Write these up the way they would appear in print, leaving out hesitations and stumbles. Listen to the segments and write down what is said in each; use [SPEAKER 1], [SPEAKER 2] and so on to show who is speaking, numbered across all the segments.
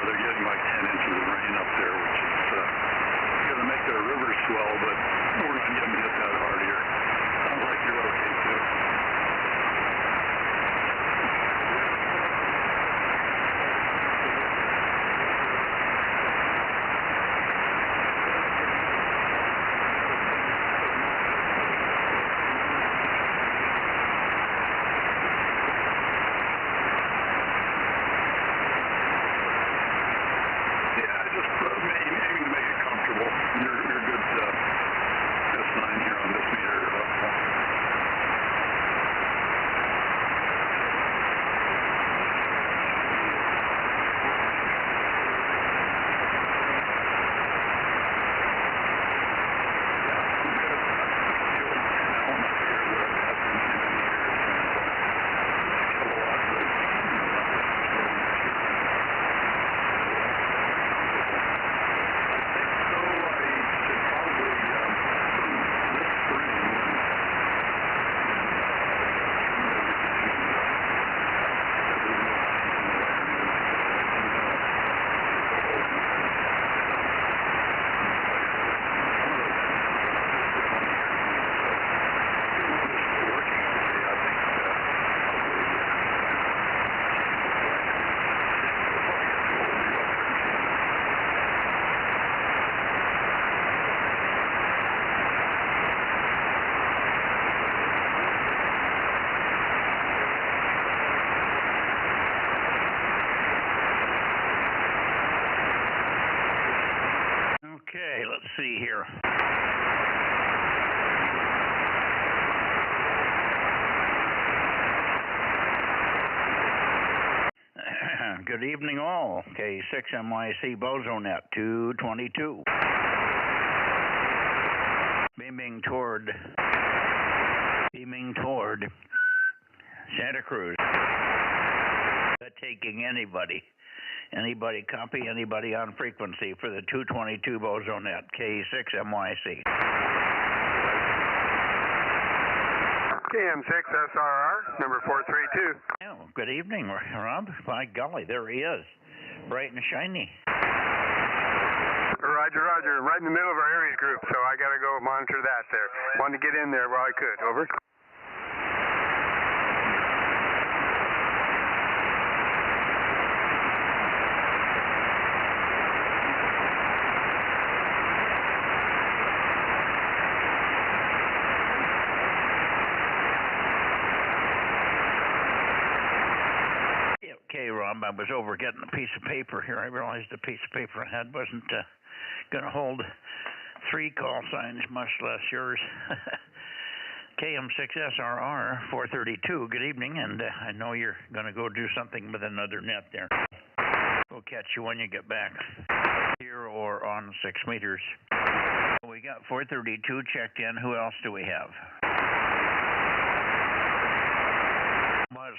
[SPEAKER 1] they're getting like 10 inches of rain up there, which is going to make their rivers swell, but we're not getting hit that hard here. Sounds like you're okay too. Okay, let's see here. Good evening all. K6MYC Bozo Net 222. Beaming toward Santa Cruz. Taking anybody copy, anybody on frequency for the 222 Bozo Net, K6MYC.
[SPEAKER 2] KM6SRR, number 432.
[SPEAKER 1] Oh, good evening, Rob. By golly, there he is. Bright and shiny.
[SPEAKER 2] Roger, roger. Right in the middle of our Aries group, so I got to go monitor that there. Wanted to get in there while I could. Over.
[SPEAKER 1] Okay, Rob, I was over getting a piece of paper here. I realized the piece of paper I had wasn't going to hold 3 call signs, much less yours. KM6SRR 432, good evening, and I know you're going to go do something with another net there. We'll catch you when you get back, here or on 6 meters. We got 432 checked in. Who else do we have?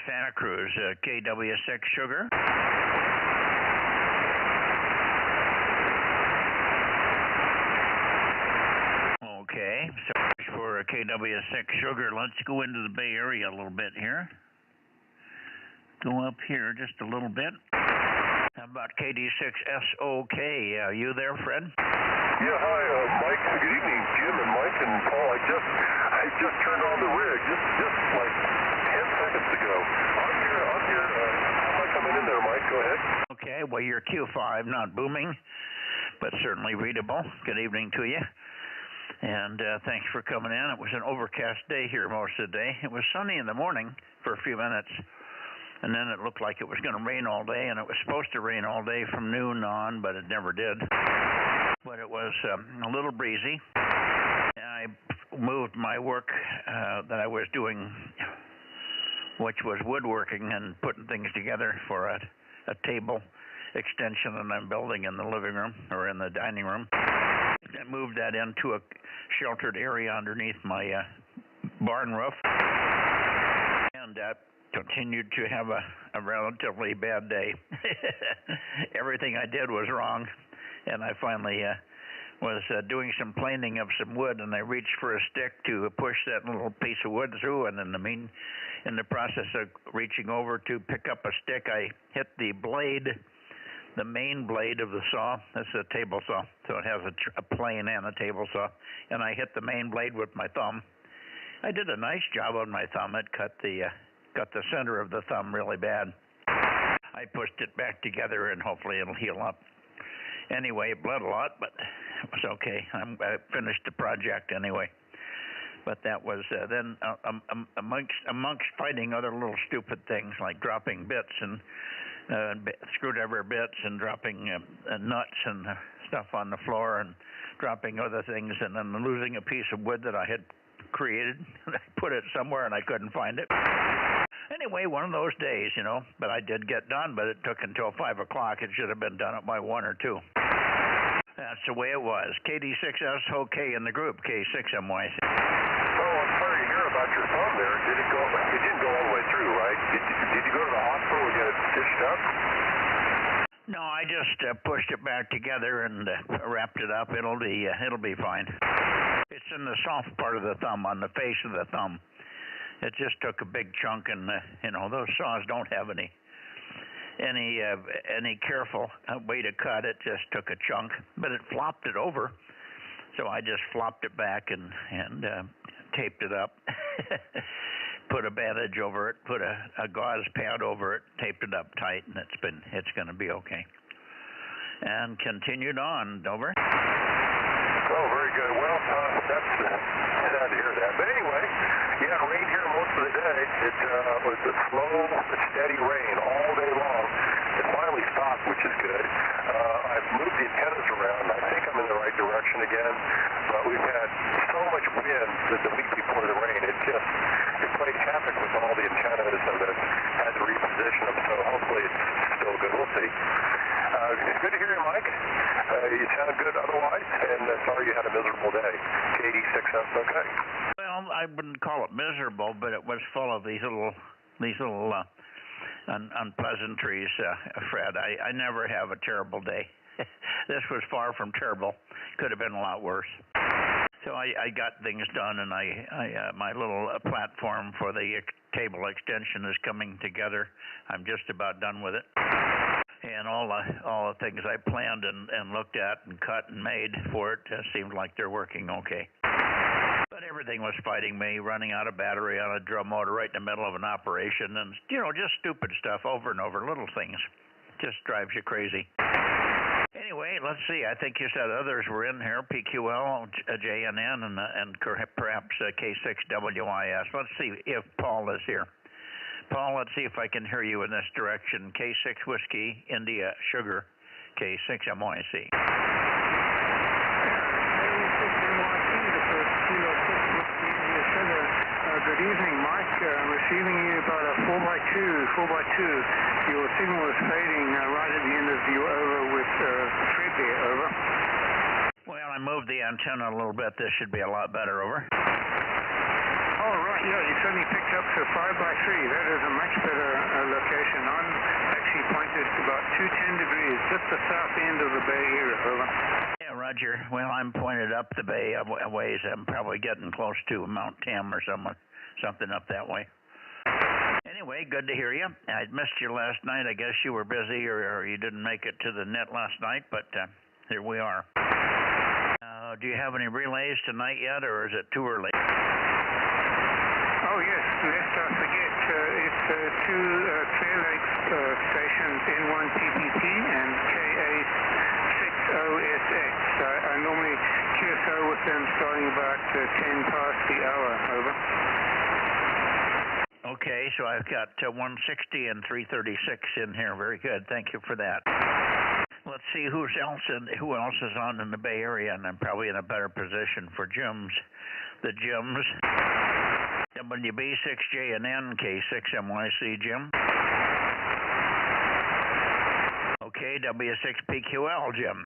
[SPEAKER 1] Santa Cruz, KW6 Sugar. Okay, so for KW6 Sugar, let's go into the Bay Area a little bit here. Go up here just a little bit. How about KD6SOK? You there, Fred?
[SPEAKER 3] Yeah, hi, Mike. Good evening, Jim and Mike and Paul. I just turned on the rig, just like 10 seconds ago. I'm here. How am I coming in there, Mike? Go ahead.
[SPEAKER 1] Okay, well, you're Q5, not booming, but certainly readable. Good evening to you. And thanks for coming in. It was an overcast day here most of the day. It was sunny in the morning for a few minutes, and then it looked like it was going to rain all day, and it was supposed to rain all day from noon on, but it never did. But it was a little breezy. I moved my work that I was doing, which was woodworking and putting things together for a table extension that I'm building in the living room or in the dining room. I moved that into a sheltered area underneath my barn roof, and continued to have a relatively bad day. Everything I did was wrong, and I finally was doing some planing of some wood, and I reached for a stick to push that little piece of wood through, and in the process of reaching over to pick up a stick, I hit the blade the main blade of the saw. This is a table saw, so it has a plane and a table saw. And I hit the main blade with my thumb. I did a nice job on my thumb. It cut the center of the thumb really bad. I pushed it back together, and hopefully it'll heal up. Anyway, it bled a lot, but it was okay. I finished the project anyway. But that was then amongst fighting other little stupid things like dropping bits and screwdriver bits and dropping nuts and stuff on the floor and dropping other things and then losing a piece of wood that I had created. I put it somewhere and I couldn't find it. Anyway, one of those days, you know, but I did get done, but it took until 5 o'clock. It should have been done at by 1 or 2. That's the way it was. KD6S, OK in the group, K6MYC.
[SPEAKER 3] Oh, I'm sorry to hear about your thumb there. It didn't go all the way through, right? Did you go to the hospital and get it stitched up?
[SPEAKER 1] No, I just pushed it back together and wrapped it up. It'll be fine. It's in the soft part of the thumb, on the face of the thumb. It just took a big chunk, and you know, those saws don't have any careful way to cut. It just took a chunk, but it flopped it over. So I just flopped it back and taped it up. Put a bandage over it, put a gauze pad over it, taped it up tight, and it's going to be okay. And continued on, over.
[SPEAKER 3] Oh, very good. Well, that's sad to hear that. But anyway, yeah, rain here most of the day. It was a slow, steady rain all day long. It finally stopped, which is good. I've moved the antennas around. I think I'm in the right direction again. But we've had so much wind the week before the rain. It played havoc with all the antennas and then had to reposition them. So hopefully it's still good. We'll see. It's good to hear you, Mike. You sound good otherwise, and sorry you had a miserable day. KD6S, okay.
[SPEAKER 1] Well, I wouldn't call it miserable, but it was full of these little unpleasantries, Fred. I never have a terrible day. This was far from terrible. Could have been a lot worse. So I got things done, and my little platform for the table extension is coming together. I'm just about done with it. And all the things I planned and looked at and cut and made for it seemed like they're working okay. But everything was fighting me, running out of battery on a drum motor right in the middle of an operation, and you know, just stupid stuff over and over, little things. Just drives you crazy. Anyway, let's see. I think you said others were in here, PQL, JNN, and perhaps K6WIS. Let's see if Paul is here. Paul, let's see if I can hear you in this direction. K6 Whiskey, India Sugar, K6MYC.
[SPEAKER 4] Good evening, Mike. I'm receiving you about a 4x2. Your signal is fading right at the end of you over with Fred there, over.
[SPEAKER 1] Well, I moved the antenna a little bit. This should be a lot better, over.
[SPEAKER 4] Oh, right, yeah, you suddenly picked up to 5x3. That is a much better location. I'm actually pointed about 210 degrees, just the south end of the bay here, over.
[SPEAKER 1] Yeah, Roger. Well, I'm pointed up the bay a ways. I'm probably getting close to Mount Tam or something up that way. Anyway, good to hear you. I missed you last night. I guess you were busy or you didn't make it to the net last night, but here we are. Do you have any relays tonight yet, or is it too early?
[SPEAKER 4] Oh, yes, lest I forget, it's two Clear Lake stations, N1 PPP and KA60SX. I normally QSO with them starting about 10 past the hour, over.
[SPEAKER 1] Okay, so I've got 160 and 336 in here. Very good. Thank you for that. Let's see who else is on in the Bay Area, and I'm probably in a better position for Jims. The Jims. WB6J and NK6MYC, Jim. Okay, W6PQL, Jim.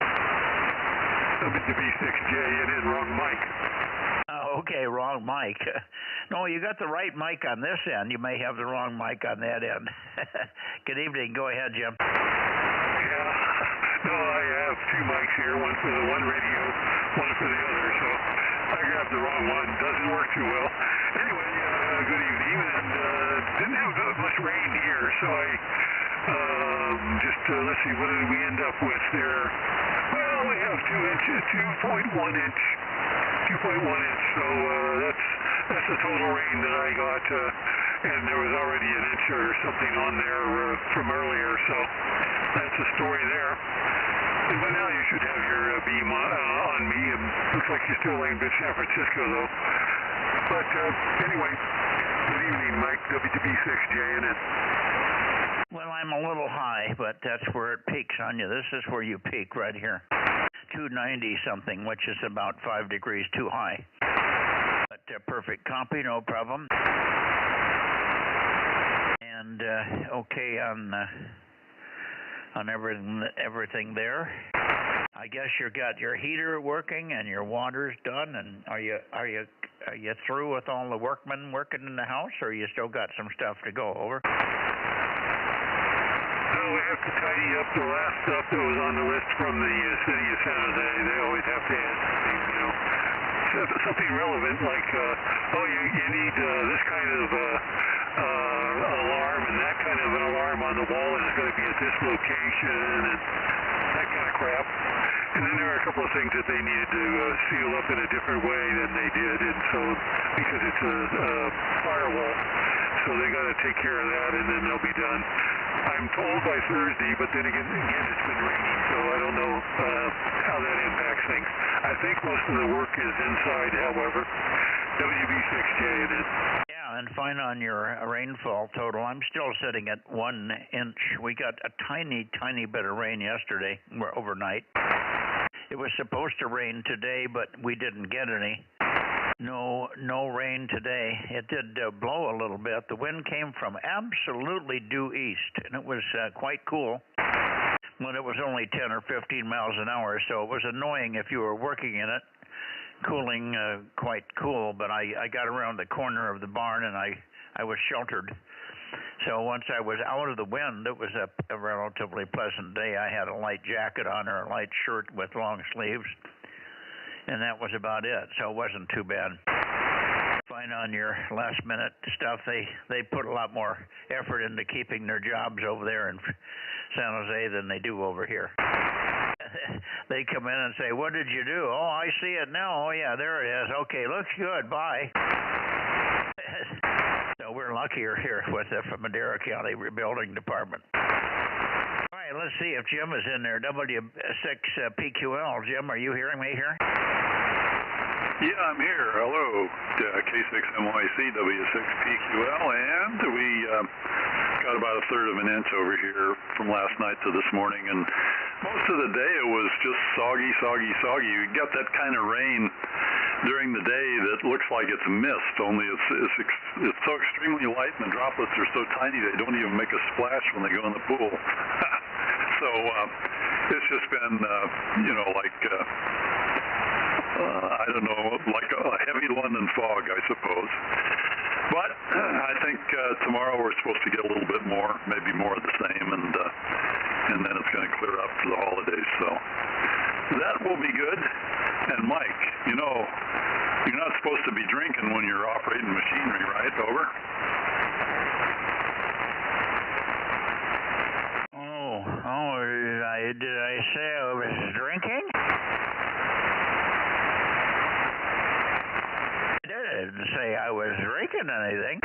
[SPEAKER 3] WB6J and wrong mic.
[SPEAKER 1] Oh, okay, wrong mic. No, you got the right mic on this end. You may have the wrong mic on that end. Good evening. Go ahead, Jim.
[SPEAKER 3] Yeah. No, I have two mics here, one for the one radio, one for the other, so I grabbed the wrong one. Doesn't work too well. Anyway, good evening, and didn't have much rain here, so I Let's see, what did we end up with there? Well, we have 2 inches, 2.1 inch. 2.1 inch, so that's the total rain that I got, and there was already an inch or something on there from earlier, so that's the story there. And by now you should have your beam on me, and looks like you're still laying bit San Francisco, though. But anyway, good evening, Mike, WB6JNN.
[SPEAKER 1] Well, I'm a little high, but that's where it peaks on you. This is where you peak right here. 290 something, which is about 5 degrees too high. But perfect copy, no problem. And okay on everything there. I guess you got your heater working and your water's done. And are you through with all the workmen working in the house, or you still got some stuff to go? Over.
[SPEAKER 3] We have to tidy up the last stuff that was on the list from the city of San Jose. They always have to add something, something relevant like, you need this kind of alarm and that kind of an alarm on the wall is going to be at this location and that kind of crap. And then there are a couple of things that they needed to seal up in a different way than they did, and so because it's a firewall, so they got to take care of that, and then they'll be done. I'm told by Thursday, but then again it's been raining, so I don't know how that impacts things. I think most of the work is inside, however. WB6J it is.
[SPEAKER 1] Yeah, and fine on your rainfall total. I'm still sitting at 1 inch. We got a tiny bit of rain yesterday, overnight. It was supposed to rain today, but we didn't get any. No rain today. It did blow a little bit. The wind came from absolutely due east, and it was quite cool. When it was only 10 or 15 miles an hour, so it was annoying if you were working in it. Cooling, quite cool, but I got around the corner of the barn and I was sheltered. So once I was out of the wind, it was a relatively pleasant day. I had a light jacket on or a light shirt with long sleeves, and that was about it. So it wasn't too bad. Fine on your last minute stuff. They put a lot more effort into keeping their jobs over there in San Jose than they do over here. They come in and say, "What did you do?" "Oh, I see it now." "Oh, yeah, there it is." "Okay, looks good. Bye." So we're luckier here with from Madera County Rebuilding Department. All right, let's see if Jim is in there. W6PQL. Jim, are you hearing me here?
[SPEAKER 3] Yeah, I'm here. Hello, K6MYC, W6PQL, and we got about a third of an inch over here from last night to this morning, and most of the day it was just soggy. You get that kind of rain during the day that looks like it's mist, only it's so extremely light and the droplets are so tiny they don't even make a splash when they go in the pool. So it's just been, I don't know, like a heavy London fog, I suppose. But I think tomorrow we're supposed to get a little bit more, maybe more of the same, and then it's going to clear up for the holidays. So that will be good. And Mike, you're not supposed to be drinking when you're operating machinery, right? Over.
[SPEAKER 1] Did I say I was drinking? I didn't say I was drinking anything.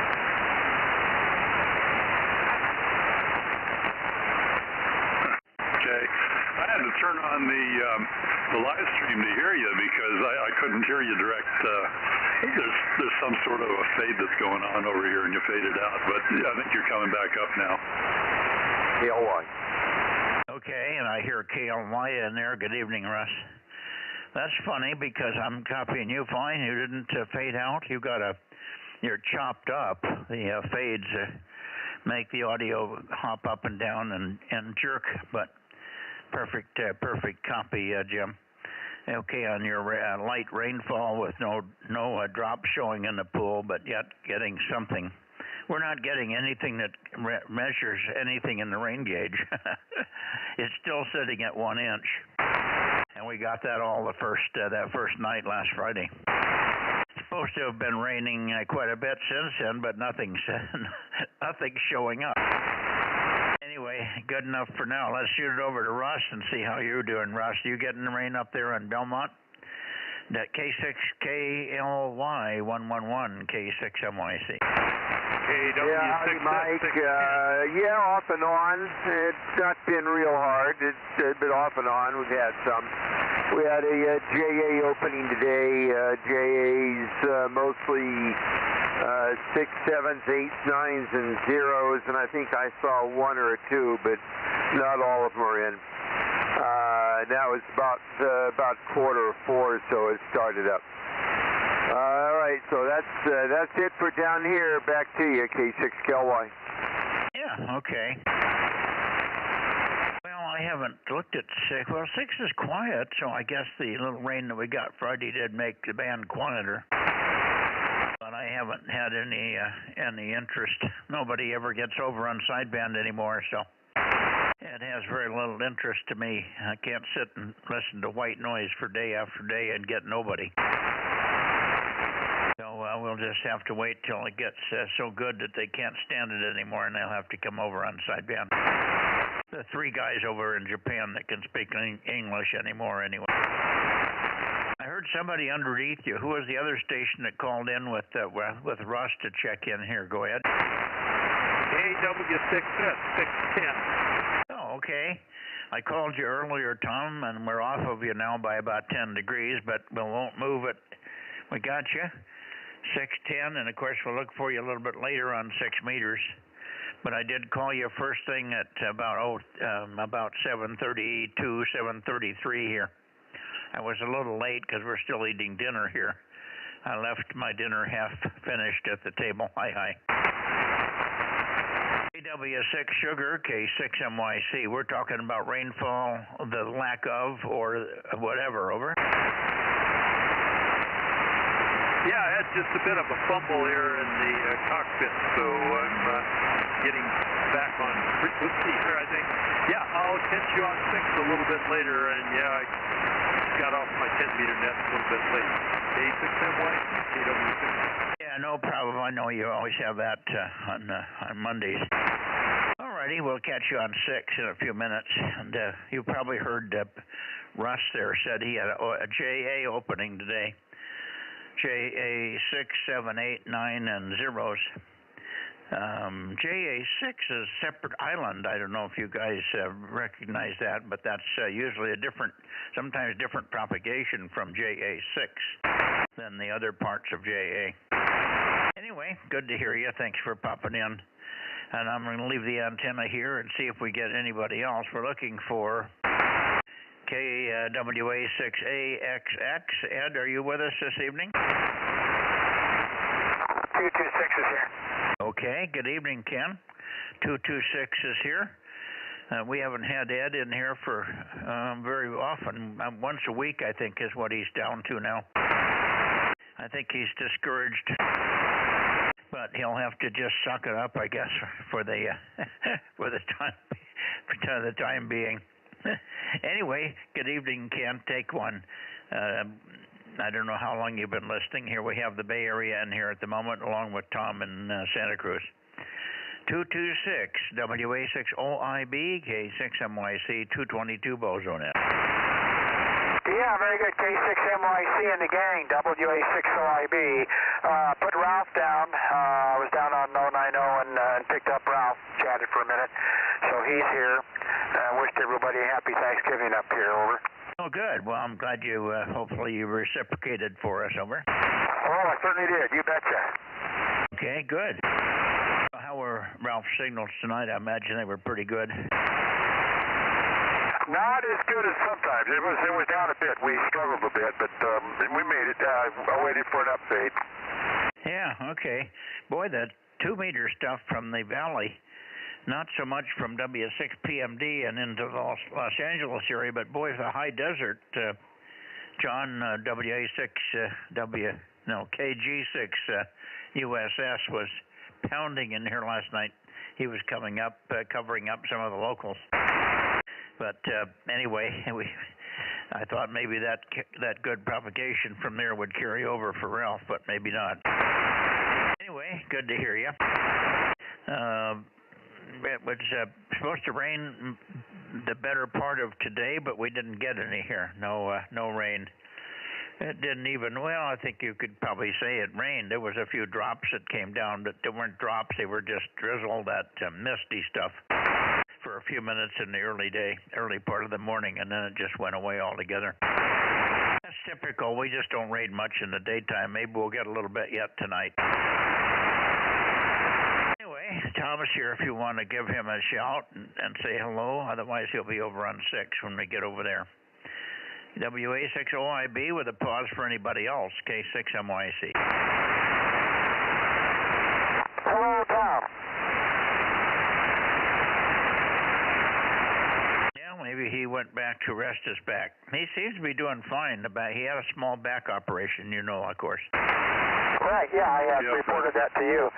[SPEAKER 3] Okay. I had to turn on the live stream to hear you because I couldn't hear you direct. There's some sort of a fade that's going on over here, and you faded out. But I think you're coming back up now.
[SPEAKER 5] KLY.
[SPEAKER 1] Okay, and I hear KLY in there. Good evening, Russ. That's funny because I'm copying you fine. You didn't fade out. You're chopped up. The fades make the audio hop up and down and jerk, but perfect copy, Jim. Okay, on your light rainfall with no drop showing in the pool, but yet getting something. We're not getting anything that measures anything in the rain gauge. It's still sitting at 1 inch, and we got that all that first night last Friday. It's supposed to have been raining quite a bit since then, but nothing's showing up. Anyway. Anyway, good enough for now. Let's shoot it over to Russ and see how you're doing, Russ. You getting the rain up there in Belmont? That K6KLY 111 K6MYC.
[SPEAKER 6] Yeah, howdy, Mike. Yeah, off and on. It's not been real hard. It's been off and on. We've had some. We had a JA opening today. JAs mostly 6, 7s, 8s, 9s, and 0s, and I think I saw 1 or 2, but not all of them are in. That was about 3:45, so it started up. All right, so that's it for down here. Back to you, K6KLY.
[SPEAKER 1] Yeah, okay. Well, I haven't looked at 6. Well, 6 is quiet, so I guess the little rain that we got Friday did make the band quieter. But I haven't had any interest. Nobody ever gets over on sideband anymore, so it has very little interest to me. I can't sit and listen to white noise for day after day and get nobody. So we'll just have to wait till it gets so good that they can't stand it anymore, and they'll have to come over on sideband. The 3 guys over in Japan that can speak English anymore anyway. I heard somebody underneath you. Who was the other station that called in with Russ to check in here? Go ahead.
[SPEAKER 7] AW6S 610.
[SPEAKER 1] Oh, okay. I called you earlier, Tom, and we're off of you now by about 10 degrees, but we won't move it. We got you. 610, and of course we'll look for you a little bit later on 6 meters. But I did call you first thing at about 7:32, 7:33 here. I was a little late because we're still eating dinner here. I left my dinner half finished at the table. Hi. AW6 Sugar, K6MYC. We're talking about rainfall, the lack of, or whatever, over.
[SPEAKER 7] Yeah, I had just a bit of a fumble here in the cockpit, so I'm getting back on frequency here, I think. Yeah, I'll catch you on 6 a little bit later, and yeah, I got off my 10-meter net a little bit late. A6MYC, KW6.
[SPEAKER 1] Yeah, no problem. I know you always have that on Mondays. All righty, we'll catch you on 6 in a few minutes. And you probably heard Russ there said he had a JA opening today. JA 6, 7, 8, 9, and 0s. JA6 is a separate island. I don't know if you guys recognize that, but that's usually sometimes different propagation from JA6 than the other parts of JA. Anyway, good to hear you. Thanks for popping in. And I'm going to leave the antenna here and see if we get anybody else. We're looking for KWA6AXX. Ed, are you with us this evening?
[SPEAKER 6] 226 is here.
[SPEAKER 1] Okay, good evening, Ken. 226 is here. We haven't had Ed in here for very often. Once a week, I think, is what he's down to now. I think he's discouraged, but he'll have to just suck it up, I guess, for the time being. Anyway, good evening, Ken. Take one. I don't know how long you've been listening. Here we have the Bay Area in here at the moment, along with Tom in Santa Cruz. 226 WA6OIB K6MYC 222 Bozo Net.
[SPEAKER 6] Yeah, very good. K6MYC and the gang, WA6OIB. Put Ralph down. I was down on 090 and picked up Ralph. Chatted for a minute. So he's here. Wished everybody a happy Thanksgiving up here, over.
[SPEAKER 1] Oh, good. Well, I'm glad you, hopefully you reciprocated for us, over.
[SPEAKER 6] Oh, I certainly did. You betcha.
[SPEAKER 1] Okay, good. How were Ralph's signals tonight? I imagine they were pretty good.
[SPEAKER 6] Not as good as sometimes. It was down a bit. We struggled a bit, but we made it. I waited for an update.
[SPEAKER 1] Yeah, okay. Boy, the 2-meter stuff from the valley, not so much from W6PMD and into the Los Angeles area, but boy, the high desert, John, KG6 USS was pounding in here last night. He was coming up, covering up some of the locals. But anyway, I thought maybe that good propagation from there would carry over for Ralph, but maybe not. Anyway, good to hear you. it was supposed to rain the better part of today, but we didn't get any here. No rain. It didn't even, well, I think you could probably say it rained. There was a few drops that came down, but they weren't drops. They were just drizzle, that misty stuff for a few minutes in the early part of the morning, and then it just went away altogether. That's typical. We just don't rain much in the daytime. Maybe we'll get a little bit yet tonight. Anyway, Thomas here if you want to give him a shout and say hello. Otherwise, he'll be over on 6 when we get over there. WA6OIB with a pause for anybody else. K6MYC.
[SPEAKER 6] Hello, Tom.
[SPEAKER 1] Yeah, maybe he went back to rest his back. He seems to be doing fine. He had a small back operation, you know, of course.
[SPEAKER 6] Right, yeah, I have reported that to you.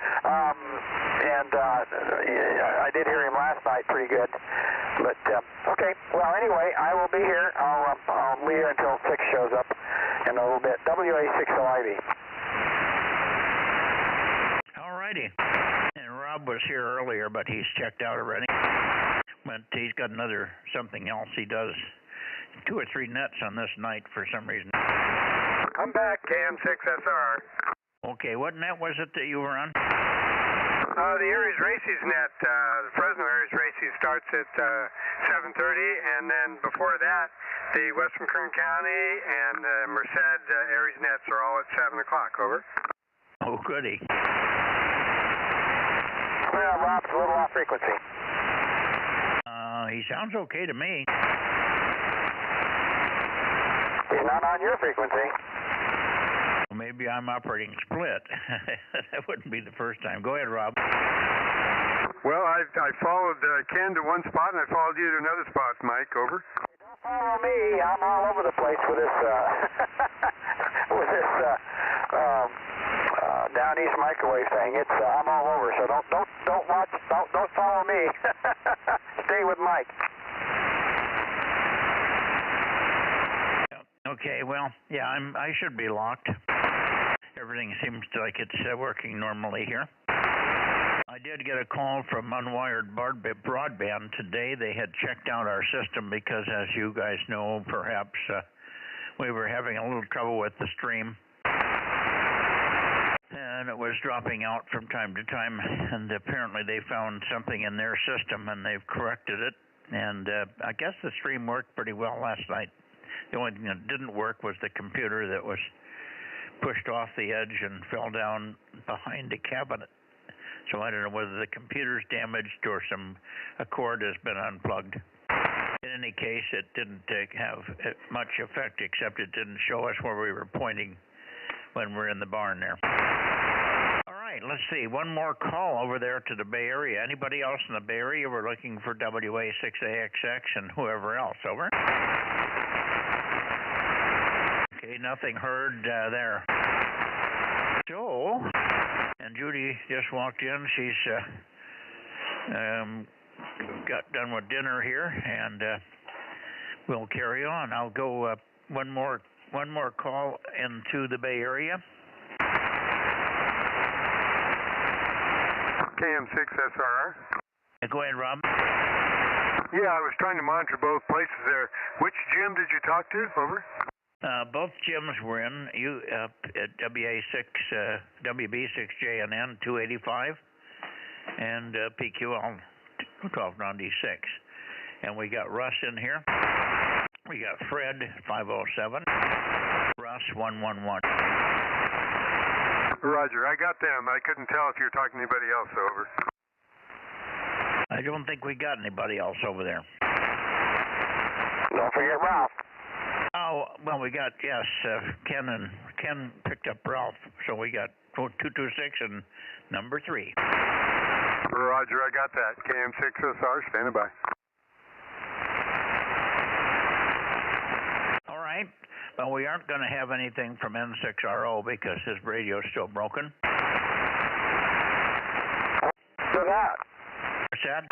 [SPEAKER 6] I did hear him last night pretty good. But, okay, well, anyway, I will be here. I'll be here until 6 shows up in a little bit. WA6OIV.
[SPEAKER 1] All righty. And Rob was here earlier, but he's checked out already. But he's got something else he does. 2 or 3 nets on this night for some reason.
[SPEAKER 2] I'm back, KM6SR.
[SPEAKER 1] Okay, what net was it that you were on?
[SPEAKER 2] The Aries Races net, the Fresno Aries Races starts at 7:30, and then before that, the Western Kern County and Merced Aries nets are all at 7 o'clock, over.
[SPEAKER 1] Oh, goody.
[SPEAKER 6] Well, Rob's a little off frequency.
[SPEAKER 1] He sounds okay to me.
[SPEAKER 6] He's not on your frequency.
[SPEAKER 1] Maybe I'm operating split. That wouldn't be the first time. Go ahead, Rob.
[SPEAKER 2] Well, I followed Ken to one spot, and I followed you to another spot, Mike, over.
[SPEAKER 6] Don't follow me. I'm all over the place with this, down east microwave thing. I'm all over, so don't follow me. Stay with Mike.
[SPEAKER 1] Okay, well, yeah, I should be locked. Everything seems like it's working normally here. I did get a call from Unwired Broadband today. They had checked out our system because, as you guys know, perhaps we were having a little trouble with the stream. And it was dropping out from time to time. And apparently they found something in their system, and they've corrected it. And I guess the stream worked pretty well last night. The only thing that didn't work was the computer that was pushed off the edge and fell down behind the cabinet. So I don't know whether the computer's damaged or a cord has been unplugged. In any case, it didn't have much effect, except it didn't show us where we were pointing when we're in the barn there. All right, let's see. One more call over there to the Bay Area. Anybody else in the Bay Area? We're looking for WA6AXX and whoever else. Over. Okay, nothing heard there. So, and Judy just walked in. She's got done with dinner here, and we'll carry on. I'll go one more call into the Bay Area.
[SPEAKER 2] KM6SR.
[SPEAKER 1] Go ahead, Rob.
[SPEAKER 2] Yeah, I was trying to monitor both places there. Which gym did you talk to? Over.
[SPEAKER 1] Both gyms were in WB6JNN 285 and PQL 1296. And we got Russ in here. We got Fred 507. Russ 111.
[SPEAKER 2] Roger, I got them. I couldn't tell if you were talking to anybody else, over.
[SPEAKER 1] I don't think we got anybody else over there.
[SPEAKER 6] Don't forget Ralph.
[SPEAKER 1] Oh, well, we got, yes, Ken picked up Ralph, so we got 226 and number 3.
[SPEAKER 2] Roger, I got that. KM6SR, standing by.
[SPEAKER 1] All right. Well, we aren't going to have anything from N6RO because his radio's still broken.
[SPEAKER 6] So that.
[SPEAKER 1] What's that?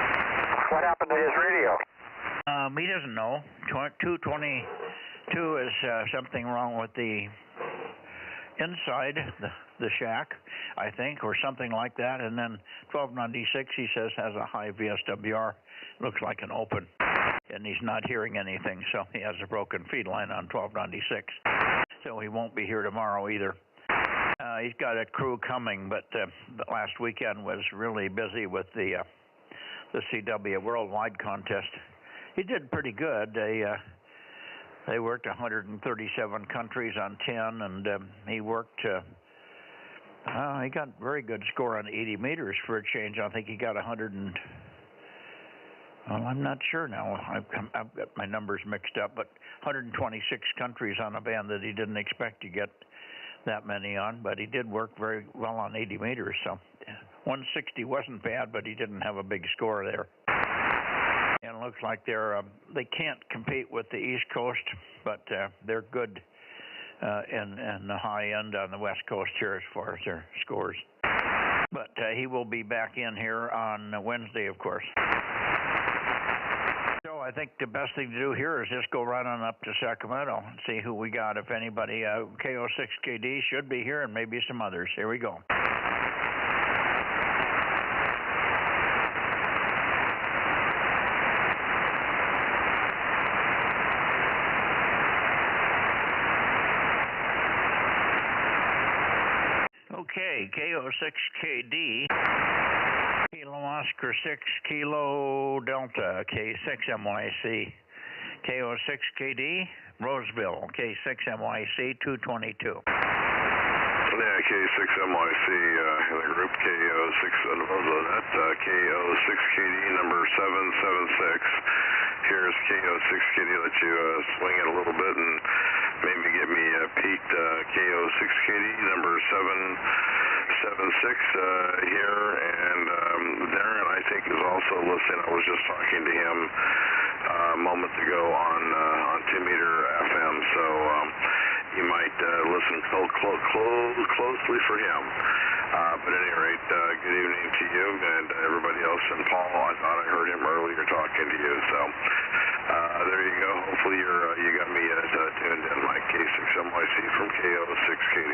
[SPEAKER 6] What happened to his radio?
[SPEAKER 1] He doesn't know. 222 is something wrong with the inside the shack, I think, or something like that. And then 1296, he says, has a high VSWR. Looks like an open. And he's not hearing anything, so he has a broken feed line on 1296. So he won't be here tomorrow either. He's got a crew coming, but last weekend was really busy with the CW Worldwide contest. He did pretty good. They worked 137 countries on 10, and he worked. He got very good score on 80 meters for a change. I think he got 100 and. Well, I'm not sure now. I've got my numbers mixed up, but 126 countries on a band that he didn't expect to get that many on, but he did work very well on 80 meters. So 160 wasn't bad, but he didn't have a big score there. And it looks like they can't compete with the East Coast, but they're good in the high end on the West Coast here as far as their scores. But he will be back in here on Wednesday, of course. So I think the best thing to do here is just go right on up to Sacramento and see who we got, if anybody. KO6KD should be here, and maybe some others. Here we go. Okay, KO6KD. Kilo Oscar 6 Kilo Delta K6MYC KO6KD Roseville K6MYC 222.
[SPEAKER 3] Yeah, K6MYC in the group KO6 Bozo Net KO6KD number 776. Here's KO6KD. Let you swing it a little bit and maybe get me Pete KO6KD number 776 here, and Darren I think is also listening. I was just talking to him moments ago on 2-meter FM, so you might listen closely for him. But at any rate, good evening to you and everybody else. And Paul, I thought I heard him earlier talking to you, so there you go. Hopefully you got me tuned in. Mike K6MYC from KO6KD.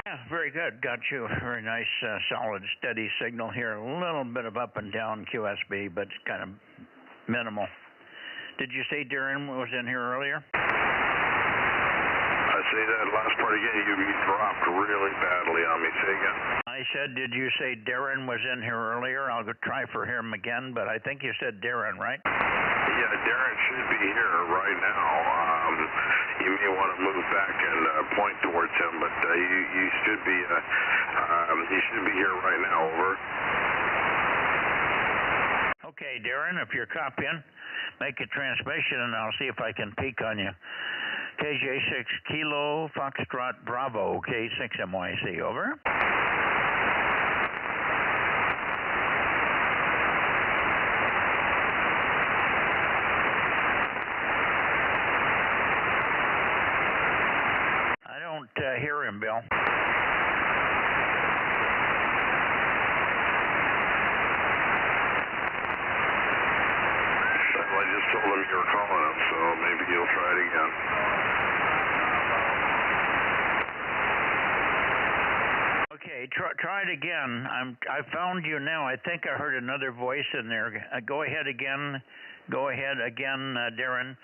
[SPEAKER 1] Yeah, very good. Got you. Very nice, solid, steady signal here. A little bit of up and down QSB, but it's kind of minimal. Did you say Darren was in here earlier?
[SPEAKER 3] I say that last part again. You dropped really badly on me. Say again.
[SPEAKER 1] I said, did you say Darren was in here earlier? I'll go try for him again, but I think you said Darren, right?
[SPEAKER 3] Yeah, Darren should be here right now. You may want to move back and point towards him, but you should be. He should be here right now. Over.
[SPEAKER 1] Okay, Darren, if you're copying, make a transmission, and I'll see if I can peek on you. KJ6 Kilo Foxtrot Bravo K6MYC, over. I don't hear him, Bill.
[SPEAKER 3] Well, I just told him you were calling him, so maybe he'll try it again.
[SPEAKER 1] Okay, try it again. I found you now. I think I heard another voice in there. Go ahead again. Go ahead again, Darren.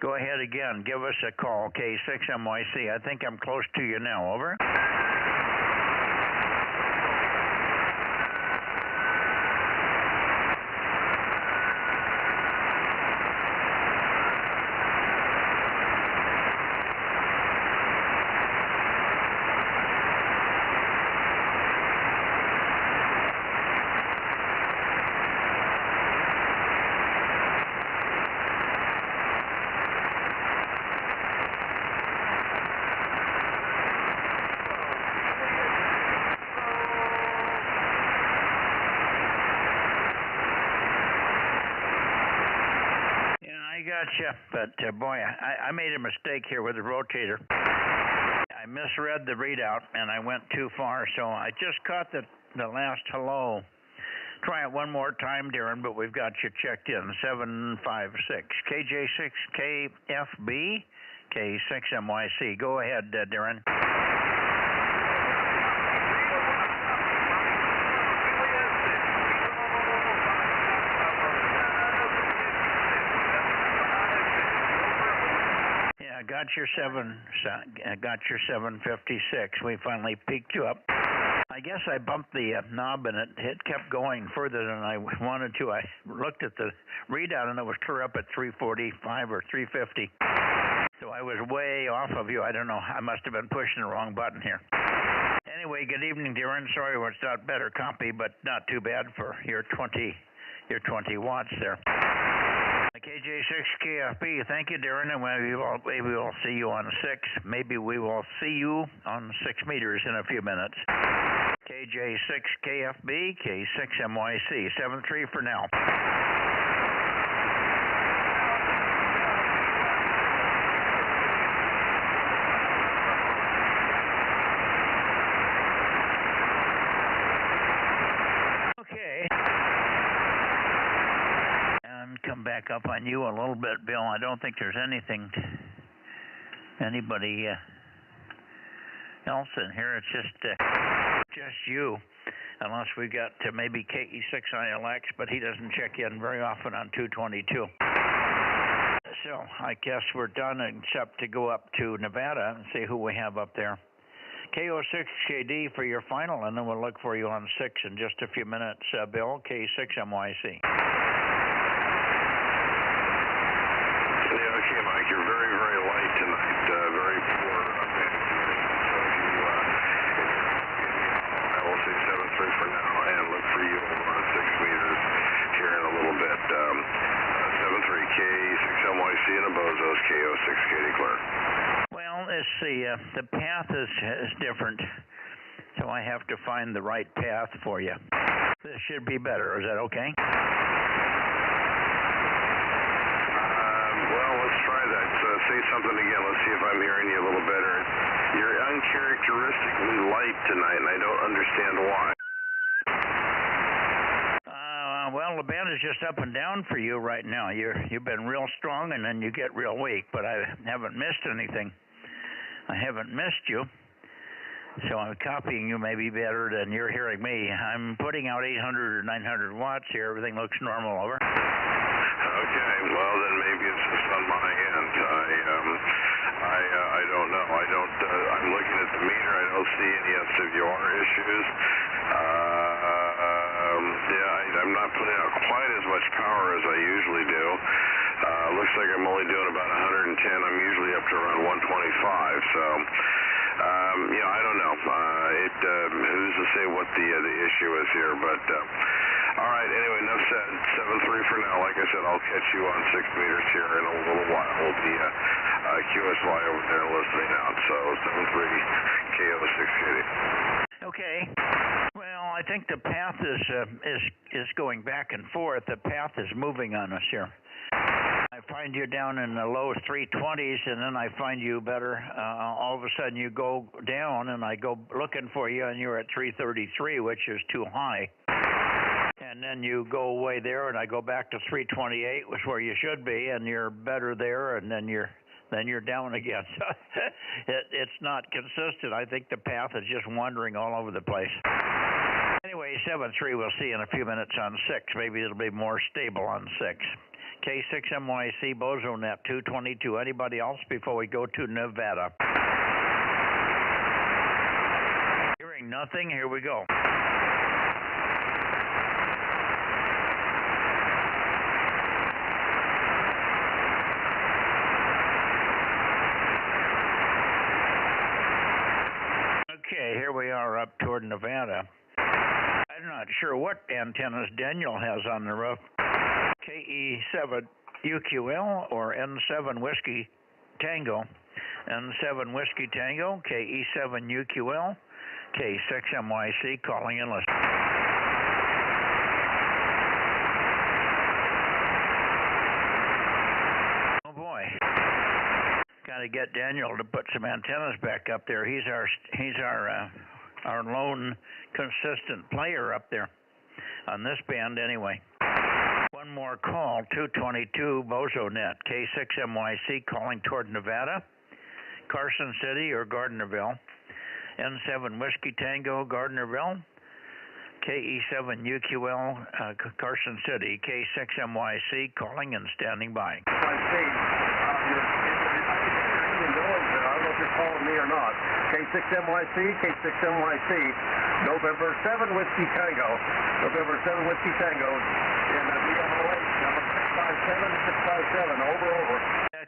[SPEAKER 1] Go ahead again. Give us a call, K6MYC. I think I'm close to you now. Over. Gotcha, but boy, I made a mistake here with the rotator. I misread the readout and I went too far, so I just caught the last hello. Try it one more time, Darren, but we've got you checked in. 756 KJ6KFB K6MYC. Go ahead, Darren. got your 756. We finally peaked you up. I guess I bumped the knob and it kept going further than I wanted to. I looked at the readout and it was clear up at 345 or 350. So I was way off of you. I don't know. I must have been pushing the wrong button here. Anyway, good evening, Darren. Sorry it's not better copy, but not too bad for your 20 watts there. KJ6KFB, thank you, Darren, and maybe we'll see you on 6. Maybe we will see you on 6 meters in a few minutes. KJ6KFB, K6MYC, 73 for now. Okay. And come back up on you a little bit, Bill. I don't think there's anybody else in here. It's just you, unless we got to maybe KE6ILX, but he doesn't check in very often on 222. So I guess we're done except to go up to Nevada and see who we have up there. KO6KD for your final, and then we'll look for you on 6 in just a few minutes, Bill. K6MYC.
[SPEAKER 3] Yeah, okay, Mike. You're very, very light tonight. Very poor management. So I will say 7-3 for now, and look for you on 6 meters here in a little bit. 7-3 K6MYC and a Bozo's KO6KD clear.
[SPEAKER 1] Well, let's see. The path is different, so I have to find the right path for you. This should be better. Is that okay?
[SPEAKER 3] Well, let's try that. Say something again. Let's see if I'm hearing you a little better. You're uncharacteristically light tonight, and I don't understand why.
[SPEAKER 1] Well, the band is just up and down for you right now. You've been real strong, and then you get real weak, but I haven't missed anything. I haven't missed you, so I'm copying you maybe better than you're hearing me. I'm putting out 800 or 900 watts here. Everything looks normal, over.
[SPEAKER 3] Okay, well then maybe it's just on my end. I don't know. I'm looking at the meter. I don't see any SWR issues. I'm not putting out quite as much power as I usually do. Looks like I'm only doing about 110. I'm usually up to around 125. So, I don't know. Who's to say what the issue is here? But all right. Anyway, enough said. 7-3 for now. Like I said, I'll catch you on 6 meters here in a little while. We'll be QSY over there listening out. So 7-3 KO6KD.
[SPEAKER 1] Okay. Well, I think the path is going back and forth. The path is moving on us here. I find you down in the low 320s, and then I find you better. All of a sudden, you go down, and I go looking for you, and you're at 333, which is too high. And then you go away there, and I go back to 328, which is where you should be, and you're better there, and then you're down again. So it's not consistent. I think the path is just wandering all over the place. Anyway, 7-3, we'll see in a few minutes on 6. Maybe it'll be more stable on 6. K6MYC, Bozo Net, 222. Anybody else before we go to Nevada? Hearing nothing, here we go. Okay, here we are up toward Nevada. I'm not sure what antennas Daniel has on the roof. KE7 UQL or N7 Whiskey Tango. N7 Whiskey Tango, KE7 UQL, K6MYC, calling and listening. Oh boy. Got to get Daniel to put some antennas back up there. He's our lone consistent player up there on this band anyway. One more call, 222 Bozo Net, K6MYC, calling toward Nevada, Carson City or Gardnerville, N7 Whiskey Tango, Gardnerville, KE7 UQL, Carson City, K6MYC, calling and standing by.
[SPEAKER 3] or not. K6MYC, K6MYC, November 7 Whiskey Tango. November 7 Whiskey Tango in the BMOH, number 657, 657, over.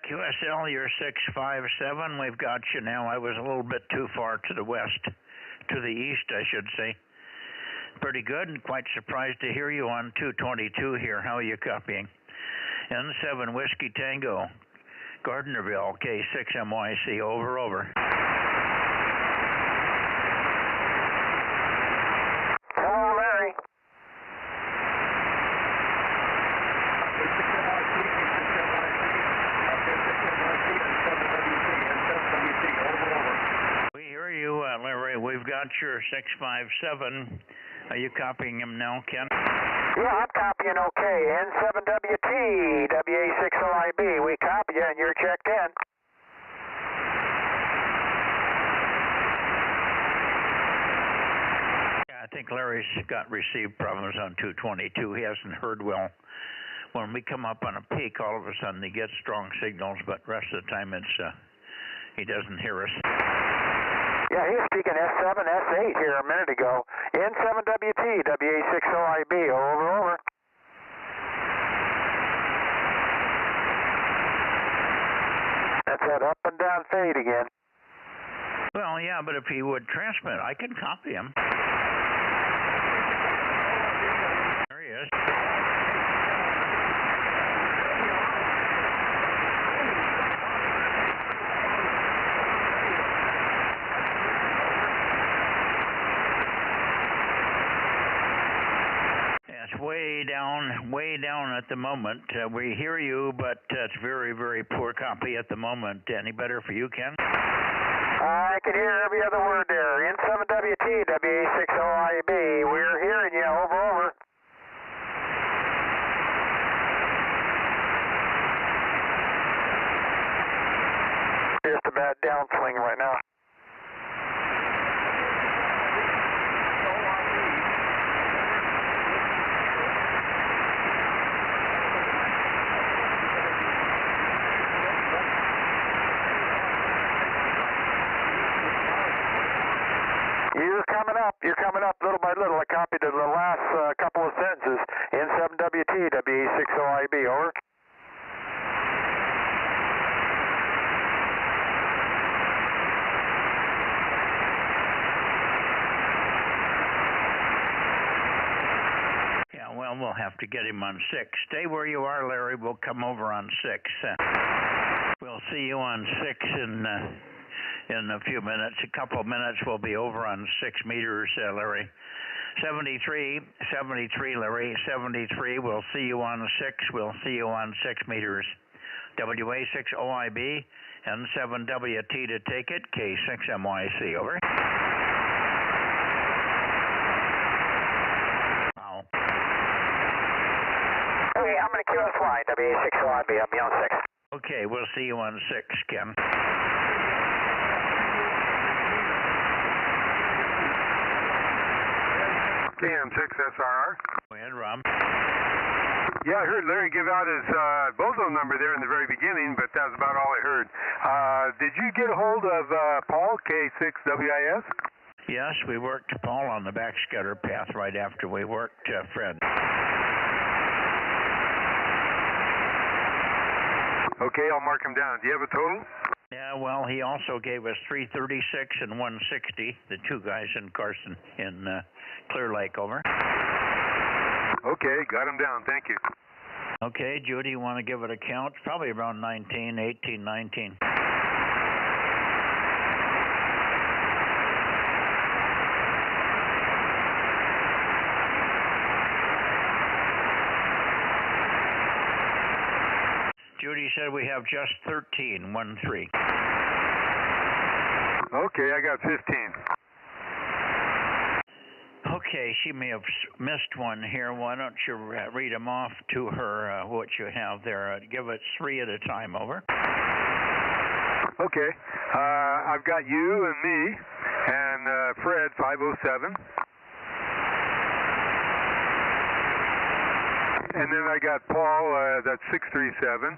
[SPEAKER 1] QSL, you're 657. We've got you now. I was a little bit too far to the west, to the east, I should say. Pretty good, and quite surprised to hear you on 222 here. How are you copying? N7 Whiskey Tango, Gardnerville, K6MYC, over.
[SPEAKER 2] Hello, Larry.
[SPEAKER 1] We hear you, Larry. We've got your 657. Are you copying him now, Ken?
[SPEAKER 2] Yeah, I'm copying okay. N7WT, WA60IB. We copy you, and you're checked in.
[SPEAKER 1] Yeah, I think Larry's got receive problems on 222. He hasn't heard well. When we come up on a peak, all of a sudden he gets strong signals, but the rest of the time he doesn't hear us.
[SPEAKER 2] Yeah, he was speaking S7, S8 here a minute ago. N7WT, WA60IB, over. That's that up and down fade again.
[SPEAKER 1] Well, yeah, but if he would transmit, I can copy him. There he is. Way down at the moment. We hear you, but it's very, very poor copy at the moment. Any better for you, Ken?
[SPEAKER 2] I can hear every other word there. N7WT, WA60IB. We're hearing you, over. Just a bad downswing right now. You're coming up little by little. I copied the last couple of sentences. N7WT, WA60IB, over.
[SPEAKER 1] Yeah, well, we'll have to get him on 6. Stay where you are, Larry. We'll come over on 6. We'll see you on 6 in a few minutes. A couple of minutes, we'll be over on 6 meters, Larry. 73, Larry. 73, we'll see you on 6. We'll see you on 6 meters. WA60IB, N7WT to take it, K6MYC, over. Wow.
[SPEAKER 2] Okay, I'm going to QSY, WA60IB. I'll be on 6.
[SPEAKER 1] Okay, we'll see you on 6, Ken.
[SPEAKER 2] KM6SRR.
[SPEAKER 1] Go ahead, Rob.
[SPEAKER 2] Yeah, I heard Larry give out his Bozo number there in the very beginning, but that was about all I heard. Did you get a hold of Paul, K6WIS?
[SPEAKER 1] Yes, we worked Paul on the backscatter path right after we worked Fred.
[SPEAKER 2] Okay, I'll mark him down. Do you have a total?
[SPEAKER 1] Yeah, well, he also gave us 336 and 160, the two guys in Carson in Clear Lake, over.
[SPEAKER 2] Okay, got him down. Thank you.
[SPEAKER 1] Okay, Judy, you want to give it a count? Probably around 19, 18, 19. Judy said we have just 13, 1-3.
[SPEAKER 2] Okay, I got 15.
[SPEAKER 1] Okay, she may have missed one here. Why don't you read them off to her, what you have there. Give it 3 at a time, over.
[SPEAKER 2] Okay, I've got you and me and Fred, 507. And then I got Paul, that's 637,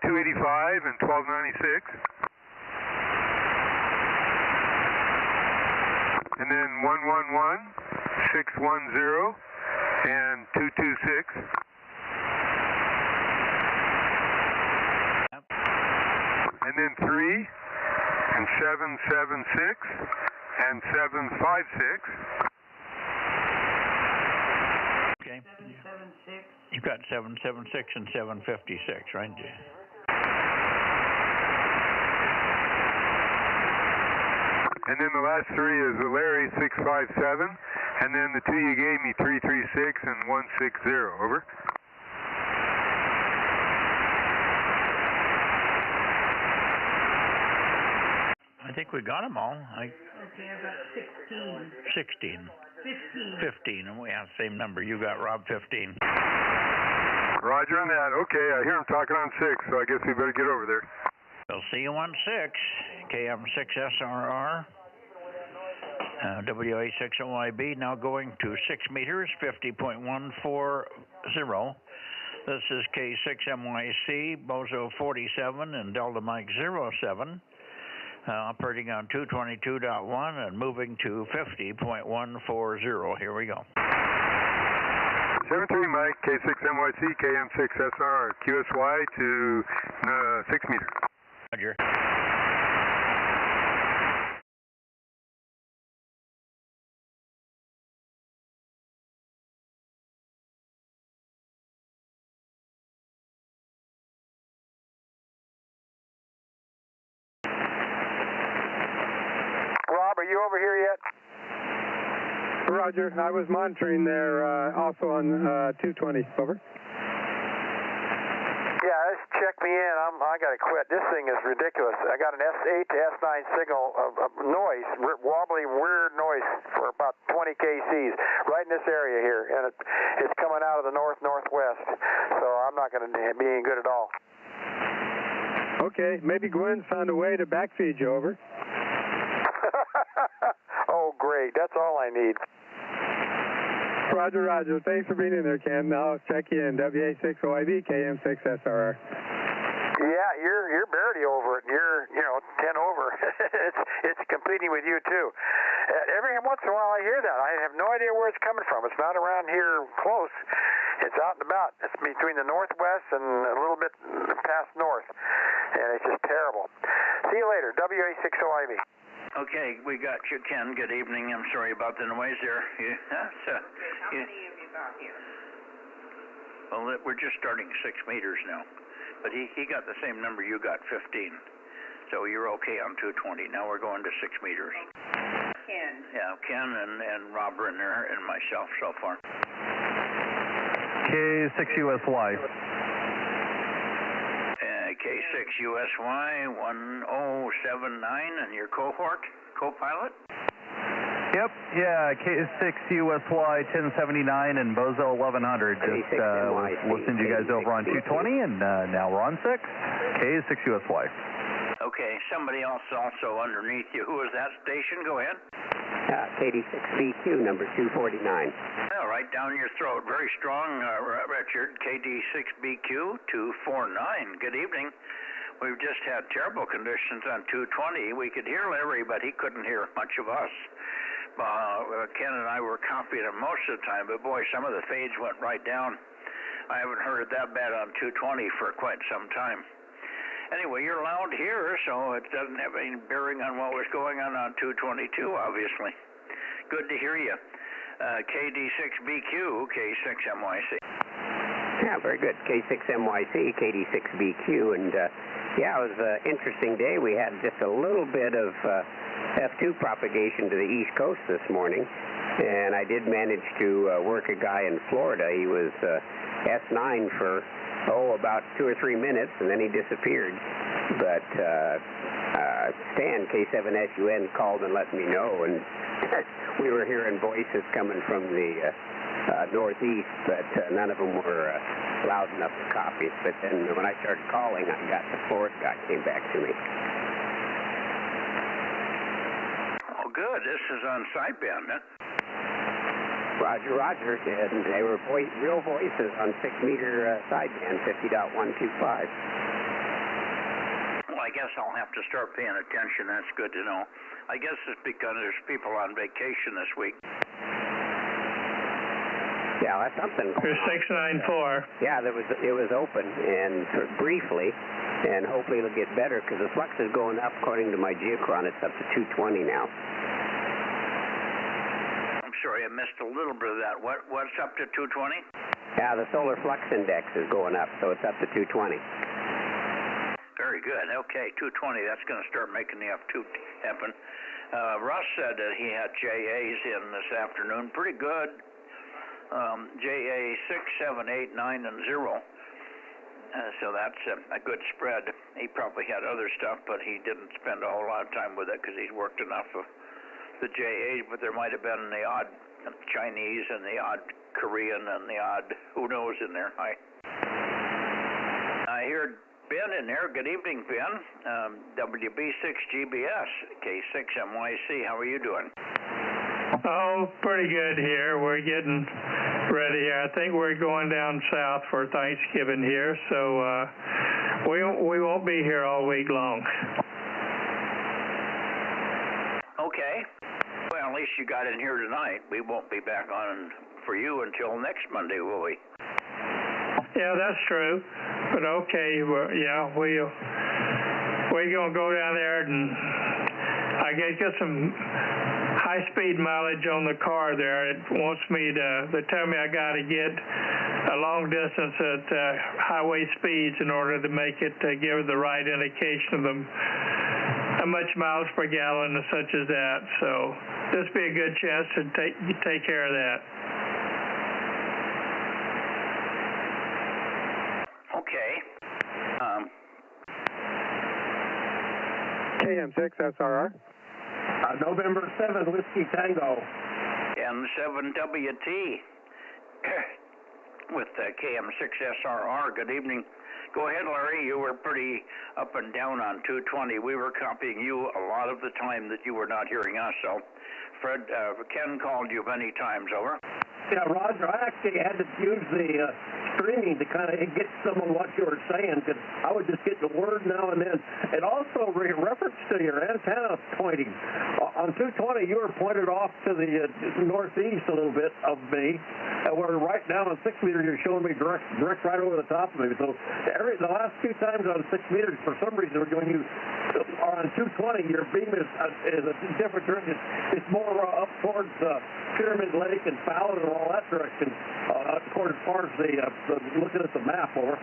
[SPEAKER 2] 285 and 1296. and then 111, 610, and 226. And then 3, and 776, and 756.
[SPEAKER 1] Okay. 776. You've got 776 and 756, right?
[SPEAKER 2] And then the last 3 is the Larry 657, and then the 2 you gave me 336 and 160. Over.
[SPEAKER 1] I think we got them all.
[SPEAKER 8] Okay, I've got 16.
[SPEAKER 1] 16.
[SPEAKER 8] 15.
[SPEAKER 1] 15, and we have the same number. You got Rob 15.
[SPEAKER 2] Roger on that. Okay, I hear him talking on 6, so I guess we better get over there.
[SPEAKER 1] We'll see you on 6. KM6SRR. WA60YB now going to 6 meters, 50.140. This is K6MYC, Bozo 47, and Delta Mike 07. Operating on 222.1 and moving to 50.140. Here we go.
[SPEAKER 2] 73 Mike, K6MYC, KM6SR, QSY to 6 meters.
[SPEAKER 1] Roger.
[SPEAKER 2] Rob, are you over here yet?
[SPEAKER 9] Roger. I was monitoring there also on 220. Over.
[SPEAKER 6] Yeah, just check me in. I got to quit. This thing is ridiculous. I got an S8 to S9 signal of noise, wobbly, weird noise for about 20 kcs right in this area here, and it's coming out of the northwest. So I'm not going to be any good at all.
[SPEAKER 9] Okay, maybe Gwen's found a way to backfeed you. Over.
[SPEAKER 6] Oh, great. That's all I need.
[SPEAKER 9] Roger, Roger. Thanks for being in there, Ken. I'll check you in. WA6OIB, KM6SRR.
[SPEAKER 6] Yeah, you're barely over it. You're 10 over. it's competing with you too. Every once in a while I hear that. I have no idea where it's coming from. It's not around here close. It's out and about. It's between the northwest and a little bit past north, and it's just terrible. See you later. WA6OIB.
[SPEAKER 1] Okay, we got you, Ken. Good evening. I'm sorry about the noise there.
[SPEAKER 8] How many have you got here?
[SPEAKER 1] Well, we're just starting 6 meters now. But he got the same number you got, 15. So you're okay on 220. Now we're going to 6 meters.
[SPEAKER 8] Ken.
[SPEAKER 1] Yeah, Ken and Rob are in there and myself so far.
[SPEAKER 5] K6USY.
[SPEAKER 1] K6USY 1079 and your co-pilot?
[SPEAKER 5] Yep, yeah, K6USY 1079 and Bozo 1100. Just listening to you guys over on 220, and now we're on 6. K6USY.
[SPEAKER 1] Okay, somebody else also underneath you. Who is that station? Go ahead.
[SPEAKER 10] KD6BQ, number 249.
[SPEAKER 1] Well, right down your throat. Very strong, Richard. KD6BQ 249. Good evening. We've just had terrible conditions on 220. We could hear Larry, but he couldn't hear much of us. Ken and I were copying him most of the time, but boy, some of the fades went right down. I haven't heard it that bad on 220 for quite some time. Anyway, you're loud here, so it doesn't have any bearing on what was going on 222, obviously. Good to hear you. KD6BQ, K6MYC.
[SPEAKER 10] Yeah, very good. K6MYC, KD6BQ, and yeah, it was an interesting day. We had just a little bit of F2 propagation to the East Coast this morning, and I did manage to work a guy in Florida. He was S9 for about 2 or 3 minutes, and then he disappeared. But Stan, K7SUN, called and let me know, and we were hearing voices coming from the northeast, but none of them were loud enough to copy. But then when I started calling, I got the Florida guy came back to me.
[SPEAKER 1] Oh, good. This is on sideband, huh?
[SPEAKER 10] Roger, Roger, and they were real voices on 6 meter sideband, 50.125.
[SPEAKER 1] Like guess I'll have to start paying attention. That's good to know. I guess it's because there's people on vacation this week.
[SPEAKER 10] Yeah, that's something.
[SPEAKER 9] Here's 694.
[SPEAKER 10] Yeah, it was open and briefly, and hopefully it'll get better because the flux is going up. According to my geochron, it's up to 220 now.
[SPEAKER 1] I'm sorry, I missed a little bit of that. What's up to 220?
[SPEAKER 10] Yeah, the solar flux index is going up, so it's up to 220.
[SPEAKER 1] Very good. Okay, 220. That's going to start making the F2 happen. Russ said that he had JAs in this afternoon. Pretty good. JA 6, 7, 8, 9, and 0. So that's a good spread. He probably had other stuff, but he didn't spend a whole lot of time with it because he's worked enough of the JAs, but there might have been the odd Chinese and the odd Korean and the odd who knows in there. I heard Ben in there. Good evening, Ben. WB6GBS, K6MYC. How are you doing?
[SPEAKER 9] Oh, pretty good here. We're getting ready here. I think we're going down south for Thanksgiving here, so we won't be here all week long.
[SPEAKER 1] Okay. Well, at least you got in here tonight. We won't be back on for you until next Monday, will we?
[SPEAKER 9] Yeah, that's true. But okay, we're gonna go down there and I get some high-speed mileage on the car there. It wants me to. They tell me I got to get a long distance at highway speeds in order to make it give the right indication of them. How much miles per gallon and such as that. So this would be a good chance to take care of that.
[SPEAKER 1] Okay.
[SPEAKER 2] KM6 SRR.
[SPEAKER 6] November 7, Whiskey Tango.
[SPEAKER 1] And 7WT with KM6SRR. Good evening. Go ahead, Larry. You were pretty up and down on 220. We were copying you a lot of the time that you were not hearing us. So, Ken called you many times. Over.
[SPEAKER 6] Yeah, Roger, I actually had to use the streaming to kind of get some of what you were saying because I would just get the word now and then. And also, reference to your antenna pointing. On 220, you were pointed off to the northeast a little bit of me, where right now on 6 meters you're showing me direct right over the top of me. So the last two times on 6 meters, for some reason, when you are on 220, your beam is a different direction. It's more up towards Pyramid Lake and Fallon and all that direction, as far as the looking at the map, over.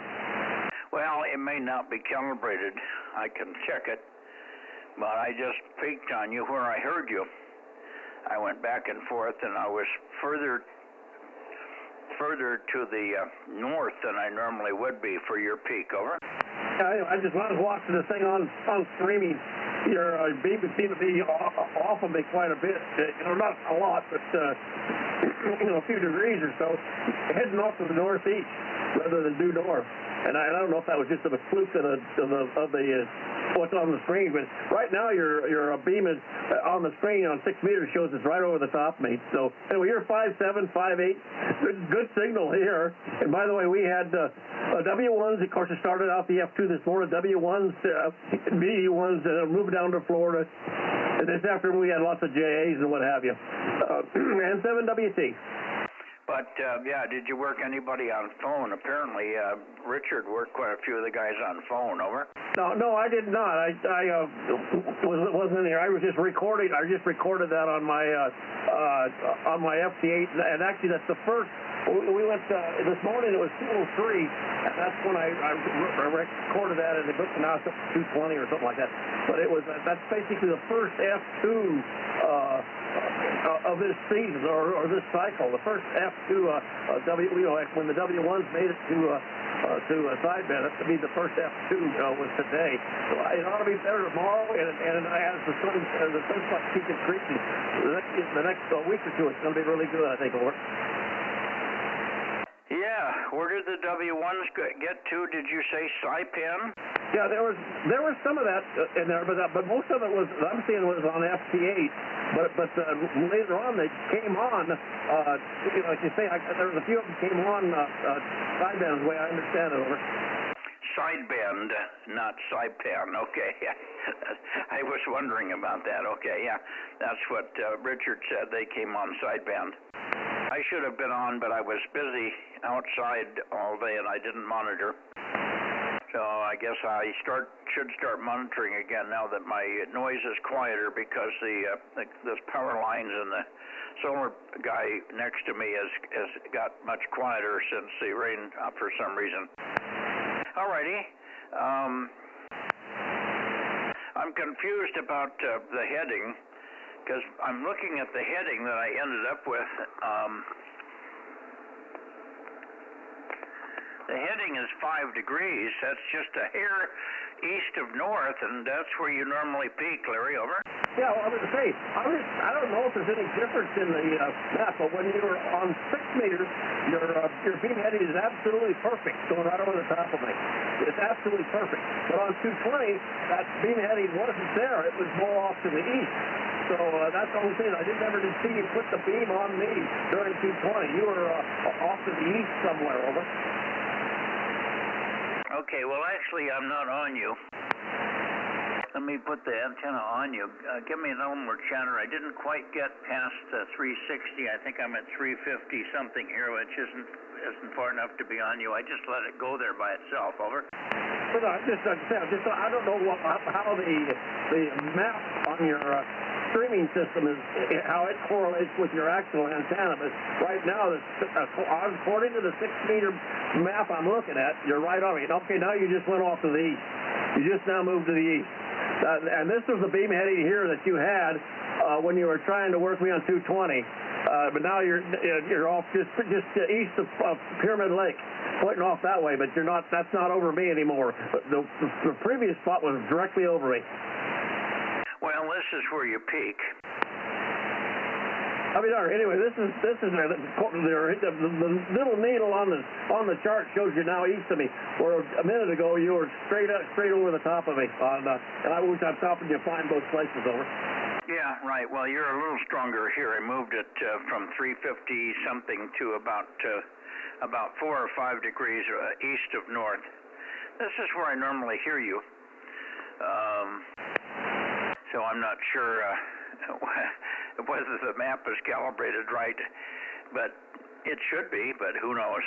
[SPEAKER 1] Well, it may not be calibrated. I can check it, but I just peeked on you where I heard you. I went back and forth, and I was further to the north than I normally would be for your peak. Over.
[SPEAKER 6] I was watching the thing on streaming. Your beam seemed to be off of me quite a bit. Not a lot, but a few degrees or so, heading off to the northeast rather than due north. And I don't know if that was just a fluke of what's on the screen, but right now your beam is on the screen on 6 meters shows it's right over the top of me. So anyway, you're 5.7, 5.8, good signal here. And by the way, we had W1s. Of course, it started out the F2 this morning. W1s, BE1s, moved down to Florida. And this afternoon we had lots of JAs and what have you, and 7WT.
[SPEAKER 1] But, did you work anybody on phone? Apparently, Richard worked quite a few of the guys on phone. Over.
[SPEAKER 6] No, I did not. I wasn't here. I was just recording. I just recorded that on my FT8, and actually that's the first. We went this morning. It was 203, and that's when I recorded that in the book. Now it's up to 220 or something like that. But that's basically the first F2 of this season or this cycle. The first F2 when the W1s made it to sideband. That would be the first F2 was today. So it ought to be better tomorrow, and as the sun starts keeping increasing, the next week or two, it's going to be really good, I think. Over.
[SPEAKER 1] Yeah, where did the W1s get to? Did you say Saipan?
[SPEAKER 6] Yeah, there was some of that in there, but most of it was I'm seeing was on FT8. But later on they came on. Like you say, there was a few of them came on sideband, the way I understand it. Over.
[SPEAKER 1] sideband, not saipan. Okay. I was wondering about that. Okay, yeah. That's what Richard said. They came on sideband. I should have been on, but I was busy outside all day and I didn't monitor. So I guess I should start monitoring again now that my noise is quieter because the power lines and the solar guy next to me has got much quieter since the rain for some reason. Alrighty. I'm confused about the heading because I'm looking at the heading that I ended up with. The heading is 5 degrees. That's just a hair east of north, and that's where you normally peak, Larry. Over.
[SPEAKER 11] Yeah, well, I was going to say, I don't know if there's any difference in the map, but when you're on 6 meters, your beam heading is absolutely perfect, going right over the top of me. It's absolutely perfect. But on 220, that beam heading wasn't there. It was more off to the east. So that's the only thing. I never did see you put the beam on me during 220. You were off to the east somewhere, over.
[SPEAKER 1] Okay, well, actually, I'm not on you. Let me put the antenna on you. Give me a little more chatter. I didn't quite get past 360. I think I'm at 350 something here, which isn't far enough to be on you. I just let it go there by itself. Over.
[SPEAKER 11] But I don't know how the map on your streaming system is, how it correlates with your actual antenna. But right now, according to the 6 meter map I'm looking at, you're right on it. Okay, now you just went off to the east. You just now moved to the east. And this was the beam heading here that you had when you were trying to work me on 220. But now you're off just east of Pyramid Lake, pointing off that way. But you're not. That's not over me anymore. But the previous spot was directly over me.
[SPEAKER 1] Well, this is where you peak.
[SPEAKER 11] Anyway, this is the little needle on the chart shows you now east of me. Where a minute ago you were straight over the top of me. And I wish I'm stopping you find both places, over.
[SPEAKER 1] Yeah, right. Well, you're a little stronger here. I moved it from 350 something to about 4 or 5 degrees east of north. This is where I normally hear you. So I'm not sure whether the map is calibrated right, but it should be, but who knows.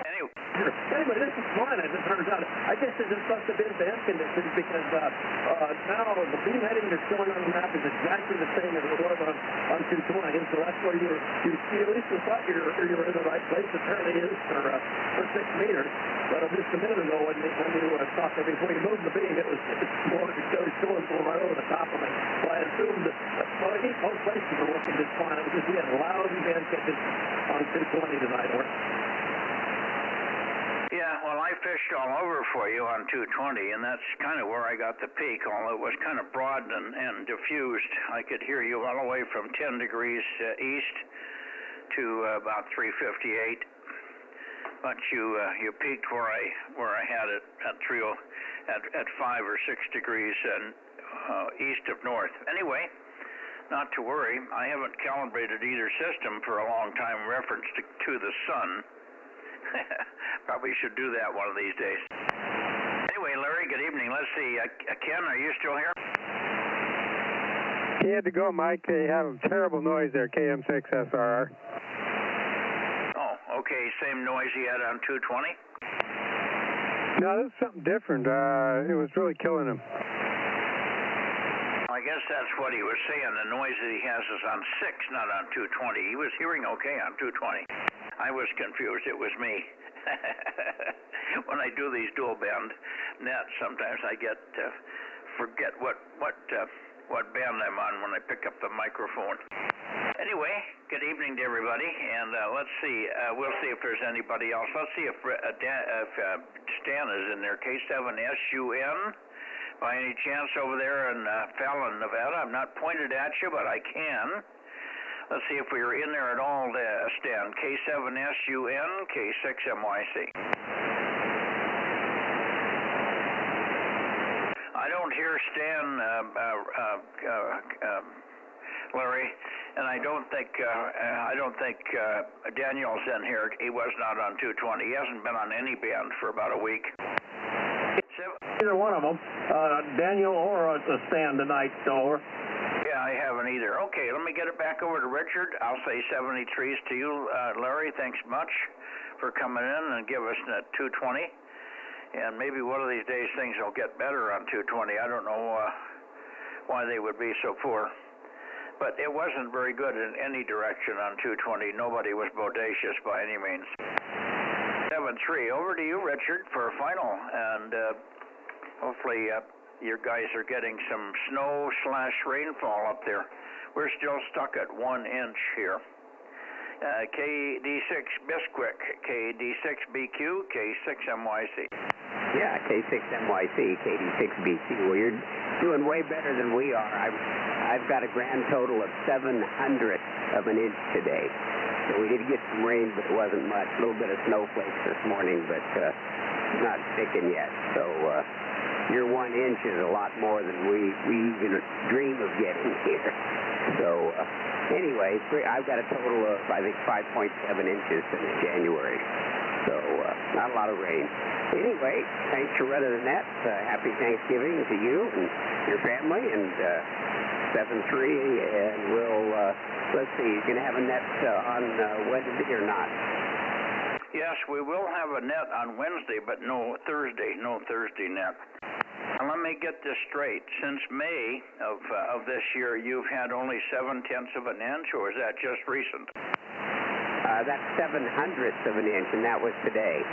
[SPEAKER 11] Anyway, this is fine, as it turns out. I guess it just must have been band conditions because now the beam heading you're showing on the map is exactly the same as it was on 220, so that's where you at least thought you were in the right place. Apparently it is for 6 meters. But just a minute ago when you stopped there before you moved the beam, it was going right over the top of me. So I assumed that I think most places were working just fine. It was just we had lousy band conditions on 220 tonight, or.
[SPEAKER 1] Yeah, well, I fished all over for you on 220, and that's kind of where I got the peak, although it was kind of broad and diffused. I could hear you all the way from 10 degrees east to about 358. But you peaked where I had it at 5 or 6 degrees and east of north. Anyway, not to worry. I haven't calibrated either system for a long time, reference to the sun. Probably should do that one of these days. Anyway, Larry, good evening. Let's see. Ken, are you still here?
[SPEAKER 2] He had to go, Mike. They have a terrible noise there, KM6SRR.
[SPEAKER 1] Oh, okay. Same noise he had on 220?
[SPEAKER 2] No, this is something different. It was really killing him.
[SPEAKER 1] I guess that's what he was saying. The noise that he has is on 6, not on 220. He was hearing okay on 220. I was confused. It was me. When I do these dual band nets, sometimes I forget what band I'm on when I pick up the microphone. Anyway, good evening to everybody, and let's see. We'll see if there's anybody else. Let's see if Stan is in there. K7SUN. By any chance over there in Fallon, Nevada? I'm not pointed at you, but I can. Let's see if we are in there at all, Stan. K7SUN, K6MYC. I don't hear Stan, Larry, And I don't think Daniel's in here. He was not on 220. He hasn't been on any band for about a week.
[SPEAKER 11] Either one of them, Daniel or Stan tonight, over.
[SPEAKER 1] Yeah, I haven't either. Okay, let me get it back over to Richard. I'll say 73s to you, Larry. Thanks much for coming in and give us that 220. And maybe one of these days things will get better on 220. I don't know why they would be so poor. But it wasn't very good in any direction on 220. Nobody was bodacious by any means. 7-3. Over to you, Richard, for a final. And hopefully your guys are getting some snow/rainfall up there. We're still stuck at 1 inch here. KD6 Bisquick, KD6BQ, K6MYC.
[SPEAKER 10] Yeah, K6MYC, KD6BQ. Well, you're doing way better than we are. I've got a grand total of 7/100 of an inch today. So we did get some rain, but it wasn't much. A little bit of snowflakes this morning, but not sticking yet. So your 1 inch is a lot more than we even dream of getting here. So anyway, I've got a total of, I think, 5.7 inches since January. So not a lot of rain. Anyway, thanks for running the net. Happy Thanksgiving to you and your family. And 7-3, and we'll, let's see, you're going to have a net on Wednesday or not?
[SPEAKER 1] Yes, we will have a net on Wednesday, but no Thursday net. Now, let me get this straight. Since May of this year, you've had only 0.7 of an inch, or is that just recent?
[SPEAKER 10] That's 0.7 of an inch, and that was today.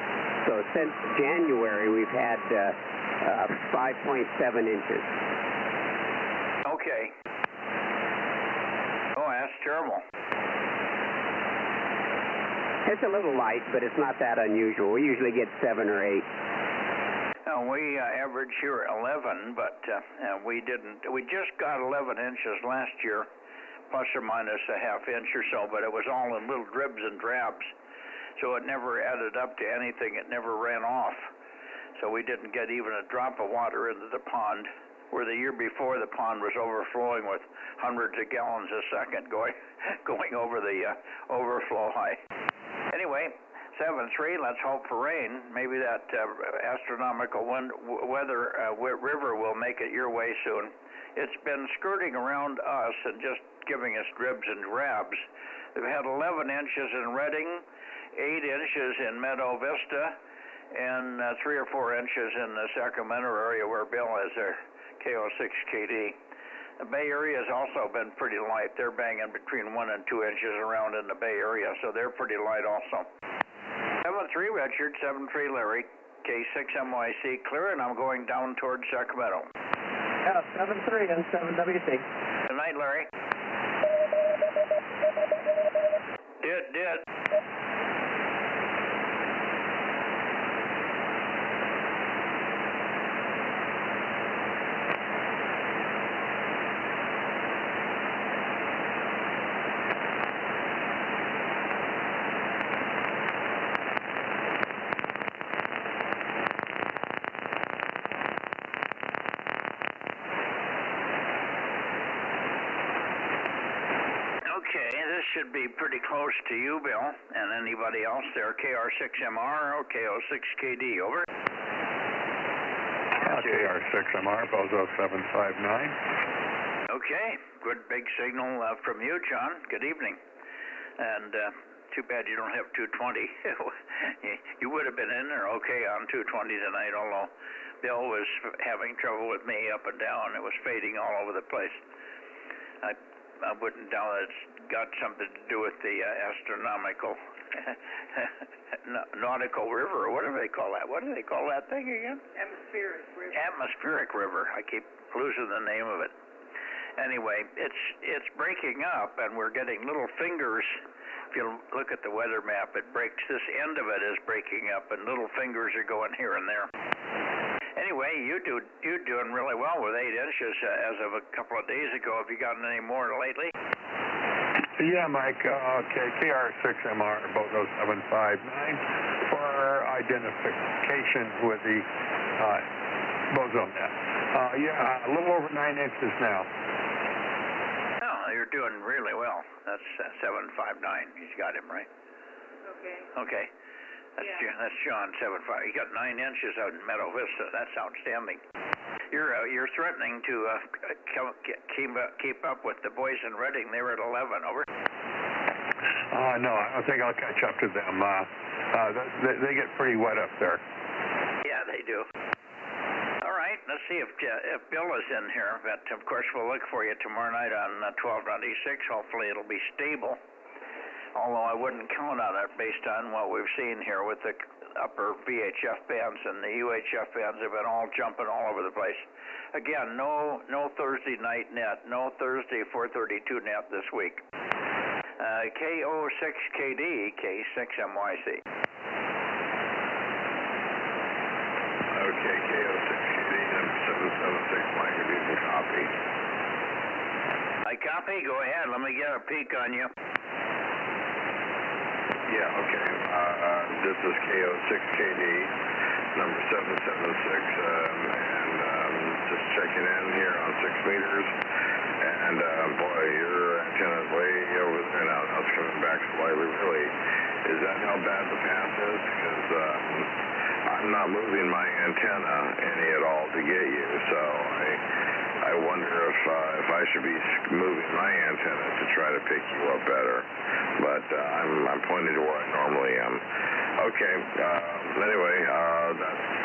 [SPEAKER 10] So since January, we've had 5.7 inches.
[SPEAKER 1] Okay. Oh, that's terrible.
[SPEAKER 10] It's a little light, but it's not that unusual. We usually get 7 or 8.
[SPEAKER 1] We average here 11, but we didn't. We just got 11 inches last year, plus or minus a half inch or so, but it was all in little dribs and drabs, so it never added up to anything. It never ran off, so we didn't get even a drop of water into the pond, where the year before the pond was overflowing with hundreds of gallons a second going over the overflow high. Anyway, 7-3, let's hope for rain. Maybe that astronomical weather river will make it your way soon. It's been skirting around us and just giving us dribs and drabs. They've had 11 inches in Redding, 8 inches in Meadow Vista, and 3 or 4 inches in the Sacramento area where Bill is there, KO6KD. The Bay Area has also been pretty light. They're banging between 1 and 2 inches around in the Bay Area, so they're pretty light also. 7-3 Richard, 7-3 Larry, K6MYC clear, and I'm going down towards Sacramento.
[SPEAKER 11] Yeah, 7-3 and 7WC.
[SPEAKER 1] Good night, Larry. Did. Should be pretty close to you, Bill, and anybody else there. KR6MR or KO6KD, over.
[SPEAKER 3] KR6MR, Bozo 759.
[SPEAKER 1] Okay, good big signal from you, John. Good evening. And too bad you don't have 220. You would have been in there okay on 220 tonight, although Bill was having trouble with me up and down. It was fading all over the place. I wouldn't doubt it's got something to do with the astronomical nautical river, or whatever they call that. What do they call that thing again?
[SPEAKER 8] Atmospheric river.
[SPEAKER 1] Atmospheric river. I keep losing the name of it. Anyway, it's breaking up, and we're getting little fingers. If you look at the weather map, it breaks. This end of it is breaking up, and little fingers are going here and there. Anyway, you're doing really well with 8 inches as of a couple of days ago. Have you gotten any more lately?
[SPEAKER 3] Yeah, Mike. Okay, KR6MR, Bozo 759 for identification with the Bozo Net. Yeah, a little over 9 inches now.
[SPEAKER 1] Oh, you're doing really well. That's 759. He's got him, right?
[SPEAKER 8] Okay.
[SPEAKER 1] Okay. That's John 75. He got 9 inches out in Meadow Vista. That's outstanding. You're threatening to keep up with the boys in Redding. They were at 11. Over.
[SPEAKER 3] No, I think I'll catch up to them. They get pretty wet up there.
[SPEAKER 1] Yeah, they do. All right, let's see if Bill is in here. But of course, we'll look for you tomorrow night on 1296. Hopefully, it'll be stable. Although I wouldn't count on it based on what we've seen here with the upper VHF bands and the UHF bands have been all jumping all over the place. Again, no Thursday night net, no Thursday 432 net this week. KO6KD, K6MYC.
[SPEAKER 3] Okay, KO6KD, number 776, Mike, if you can copy.
[SPEAKER 1] I copy? Go ahead, let me get a peek on you.
[SPEAKER 3] Yeah, okay. This is KO6KD, number 776, and just checking in here on 6 meters. And boy, your antenna's way over there now. Now it's coming back slightly. Really, is that how bad the path is? Because I'm not moving my antenna any at all to get you, so I wonder if I should be moving my antenna to try to pick you up better. But I'm pointing to where I normally am. Okay. Anyway,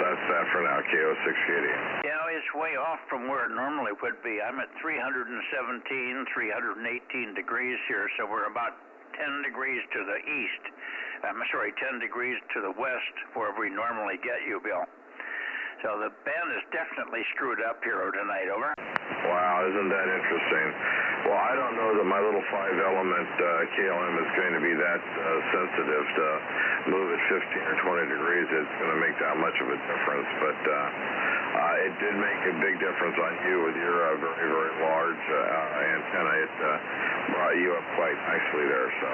[SPEAKER 3] that's that for now. KO680.
[SPEAKER 1] Yeah, it's way off from where it normally would be. I'm at 317, 318 degrees here, so we're about 10 degrees to the east. 10 degrees to the west, where we normally get you, Bill. So the band is definitely screwed up here tonight. Over.
[SPEAKER 3] Wow, isn't that interesting? Well, I don't know that my little 5-element KLM is going to be that sensitive to move at 15 or 20 degrees. It's going to make that much of a difference, but it did make a big difference on you with your very, very large antenna. It brought you up quite nicely there, so.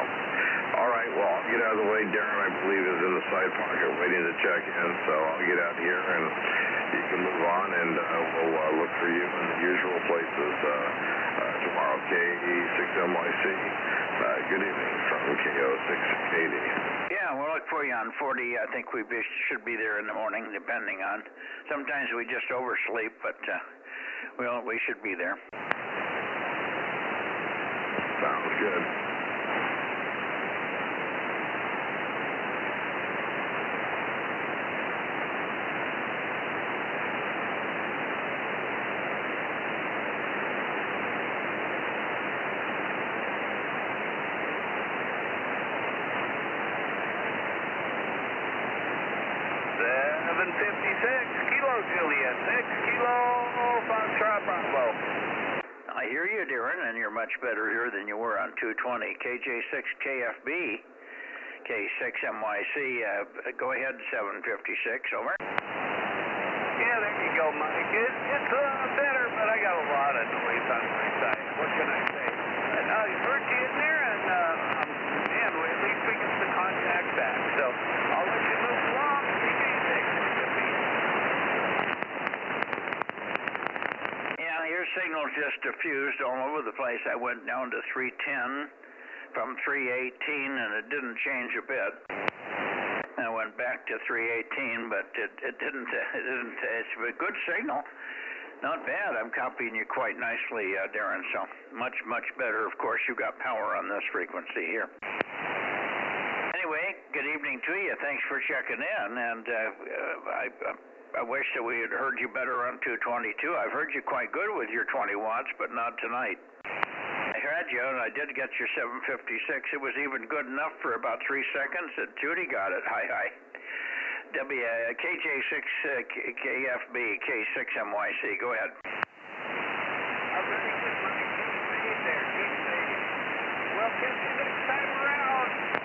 [SPEAKER 3] All right, well, I'll get out of the way. Darren, I believe, is in the side pocket waiting to check in, so I'll get out here and you can move on, and we'll look for you in the usual places tomorrow. K6MYC, good evening from KO680.
[SPEAKER 1] Yeah, we'll look for you on 40. I think we should be there in the morning, depending on. Sometimes we just oversleep, but we should be there.
[SPEAKER 3] Sounds good.
[SPEAKER 6] Juliet, 6 Kilo Foxtrot Bravo.
[SPEAKER 1] I hear you, Darren, and you're much better here than you were on 220. KJ6KFB, K6MYC, go ahead, 756, over.
[SPEAKER 6] Yeah, there you go, Mike. It's better, but I got a lot of noise on my side. What can I say? I heard you in there, and man, at least we get the contact back. So I'll let you move along.
[SPEAKER 1] Your signal's just diffused all over the place. I went down to 310 from 318, and it didn't change a bit. I went back to 318, but it didn't. It's a good signal. Not bad. I'm copying you quite nicely, Darren. So much better. Of course, you got power on this frequency here. Anyway, good evening to you. Thanks for checking in, and I wish that we had heard you better on 222. I've heard you quite good with your 20 watts, but not tonight. I heard you, and I did get your 756. It was even good enough for about 3 seconds that Judy got it. Hi. KJ6KFB, K6MYC. Go ahead.
[SPEAKER 6] Well, catch you next time around.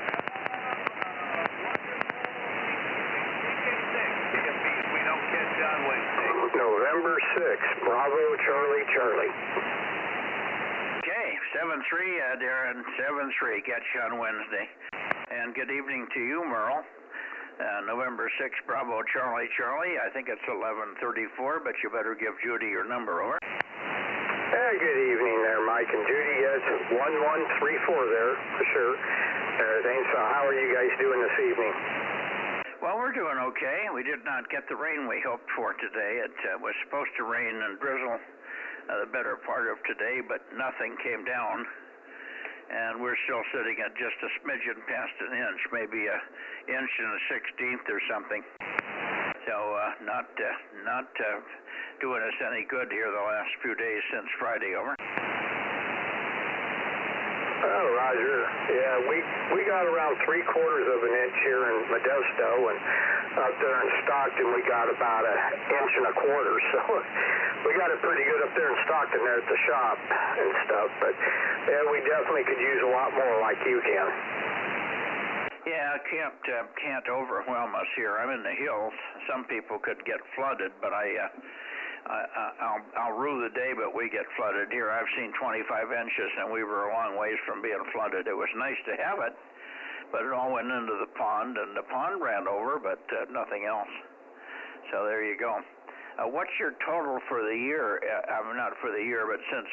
[SPEAKER 6] On Wednesday. November 6th, Bravo Charlie.
[SPEAKER 1] Okay, 7-3, Darren, 7-3, catch you on Wednesday. And good evening to you, Merle. November 6th, Bravo Charlie. I think it's 11:34, but you better give Judy your number, over.
[SPEAKER 6] Good evening there, Mike.
[SPEAKER 2] Mike, and Judy is 1134 there for sure. Everything. So how are you guys doing this evening?
[SPEAKER 1] Well, we're doing okay. We did not get the rain we hoped for today. It was supposed to rain and drizzle the better part of today, but nothing came down. And we're still sitting at just a smidgen past an inch, maybe an inch and a 16th or something. So not doing us any good here the last few days since Friday. Over.
[SPEAKER 2] Oh, Roger. Yeah, we got around 3/4 of an inch here in Modesto, and up there in Stockton we got about an inch and a quarter. So we got it pretty good up there in Stockton there at the shop and stuff. But yeah, we definitely could use a lot more like you can.
[SPEAKER 1] Yeah, can't overwhelm us here. I'm in the hills. Some people could get flooded, but I'll rue the day but we get flooded here. I've seen 25 inches, and we were a long ways from being flooded. It was nice to have it, but it all went into the pond, and the pond ran over, but nothing else. So there you go. What's your total for the year? I mean, not for the year, but since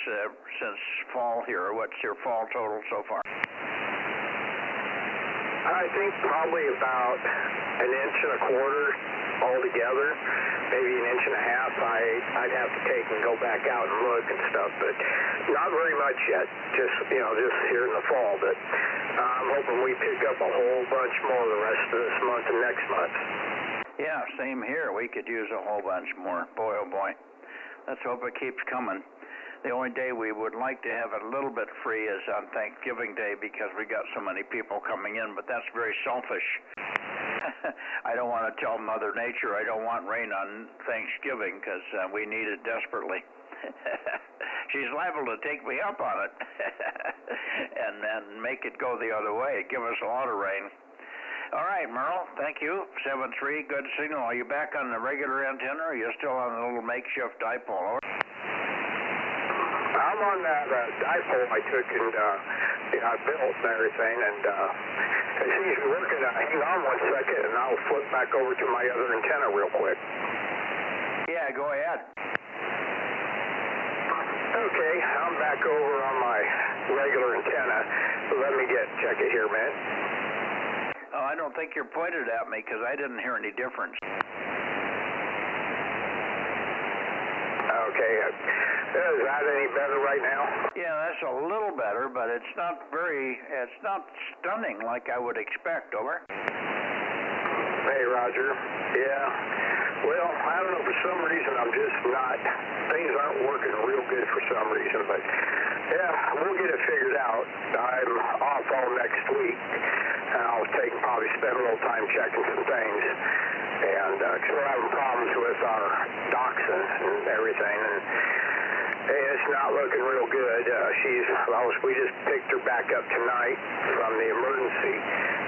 [SPEAKER 1] fall here. What's your fall total so far?
[SPEAKER 2] I think probably about an inch and a quarter altogether, maybe an inch and a half. I'd have to take and go back out and look and stuff, but not very much yet. Just here in the fall. But I'm hoping we pick up a whole bunch more the rest of this month and next month.
[SPEAKER 1] Yeah, same here. We could use a whole bunch more. Boy, oh boy. Let's hope it keeps coming. The only day we would like to have it a little bit free is on Thanksgiving Day because we got so many people coming in, but that's very selfish. I don't want to tell Mother Nature I don't want rain on Thanksgiving because we need it desperately. She's liable to take me up on it and make it go the other way, give us a lot of rain. All right, Merle, thank you. 7-3, good signal. Are you back on the regular antenna, or are you still on the little makeshift dipole? Over.
[SPEAKER 2] I'm on that dipole I took and I built and everything, and it seems to be working. Hang on 1 second, and I'll flip back over to my other antenna real quick.
[SPEAKER 1] Yeah, go ahead.
[SPEAKER 2] Okay, I'm back over on my regular antenna. Let me check it here, man.
[SPEAKER 1] Oh, I don't think you're pointed at me because I didn't hear any difference.
[SPEAKER 2] Okay. Is that any better right now?
[SPEAKER 1] Yeah, that's a little better, but it's not stunning like I would expect. Over.
[SPEAKER 2] Hey, Roger. Yeah. Well, I don't know, for some reason things aren't working real good for some reason, but yeah, we'll get it figured out. I'm off all next week, and I'll probably spend a little time checking some things, and because we're having problems with our dachshund and everything, and it's not looking real good. We just picked her back up tonight from the emergency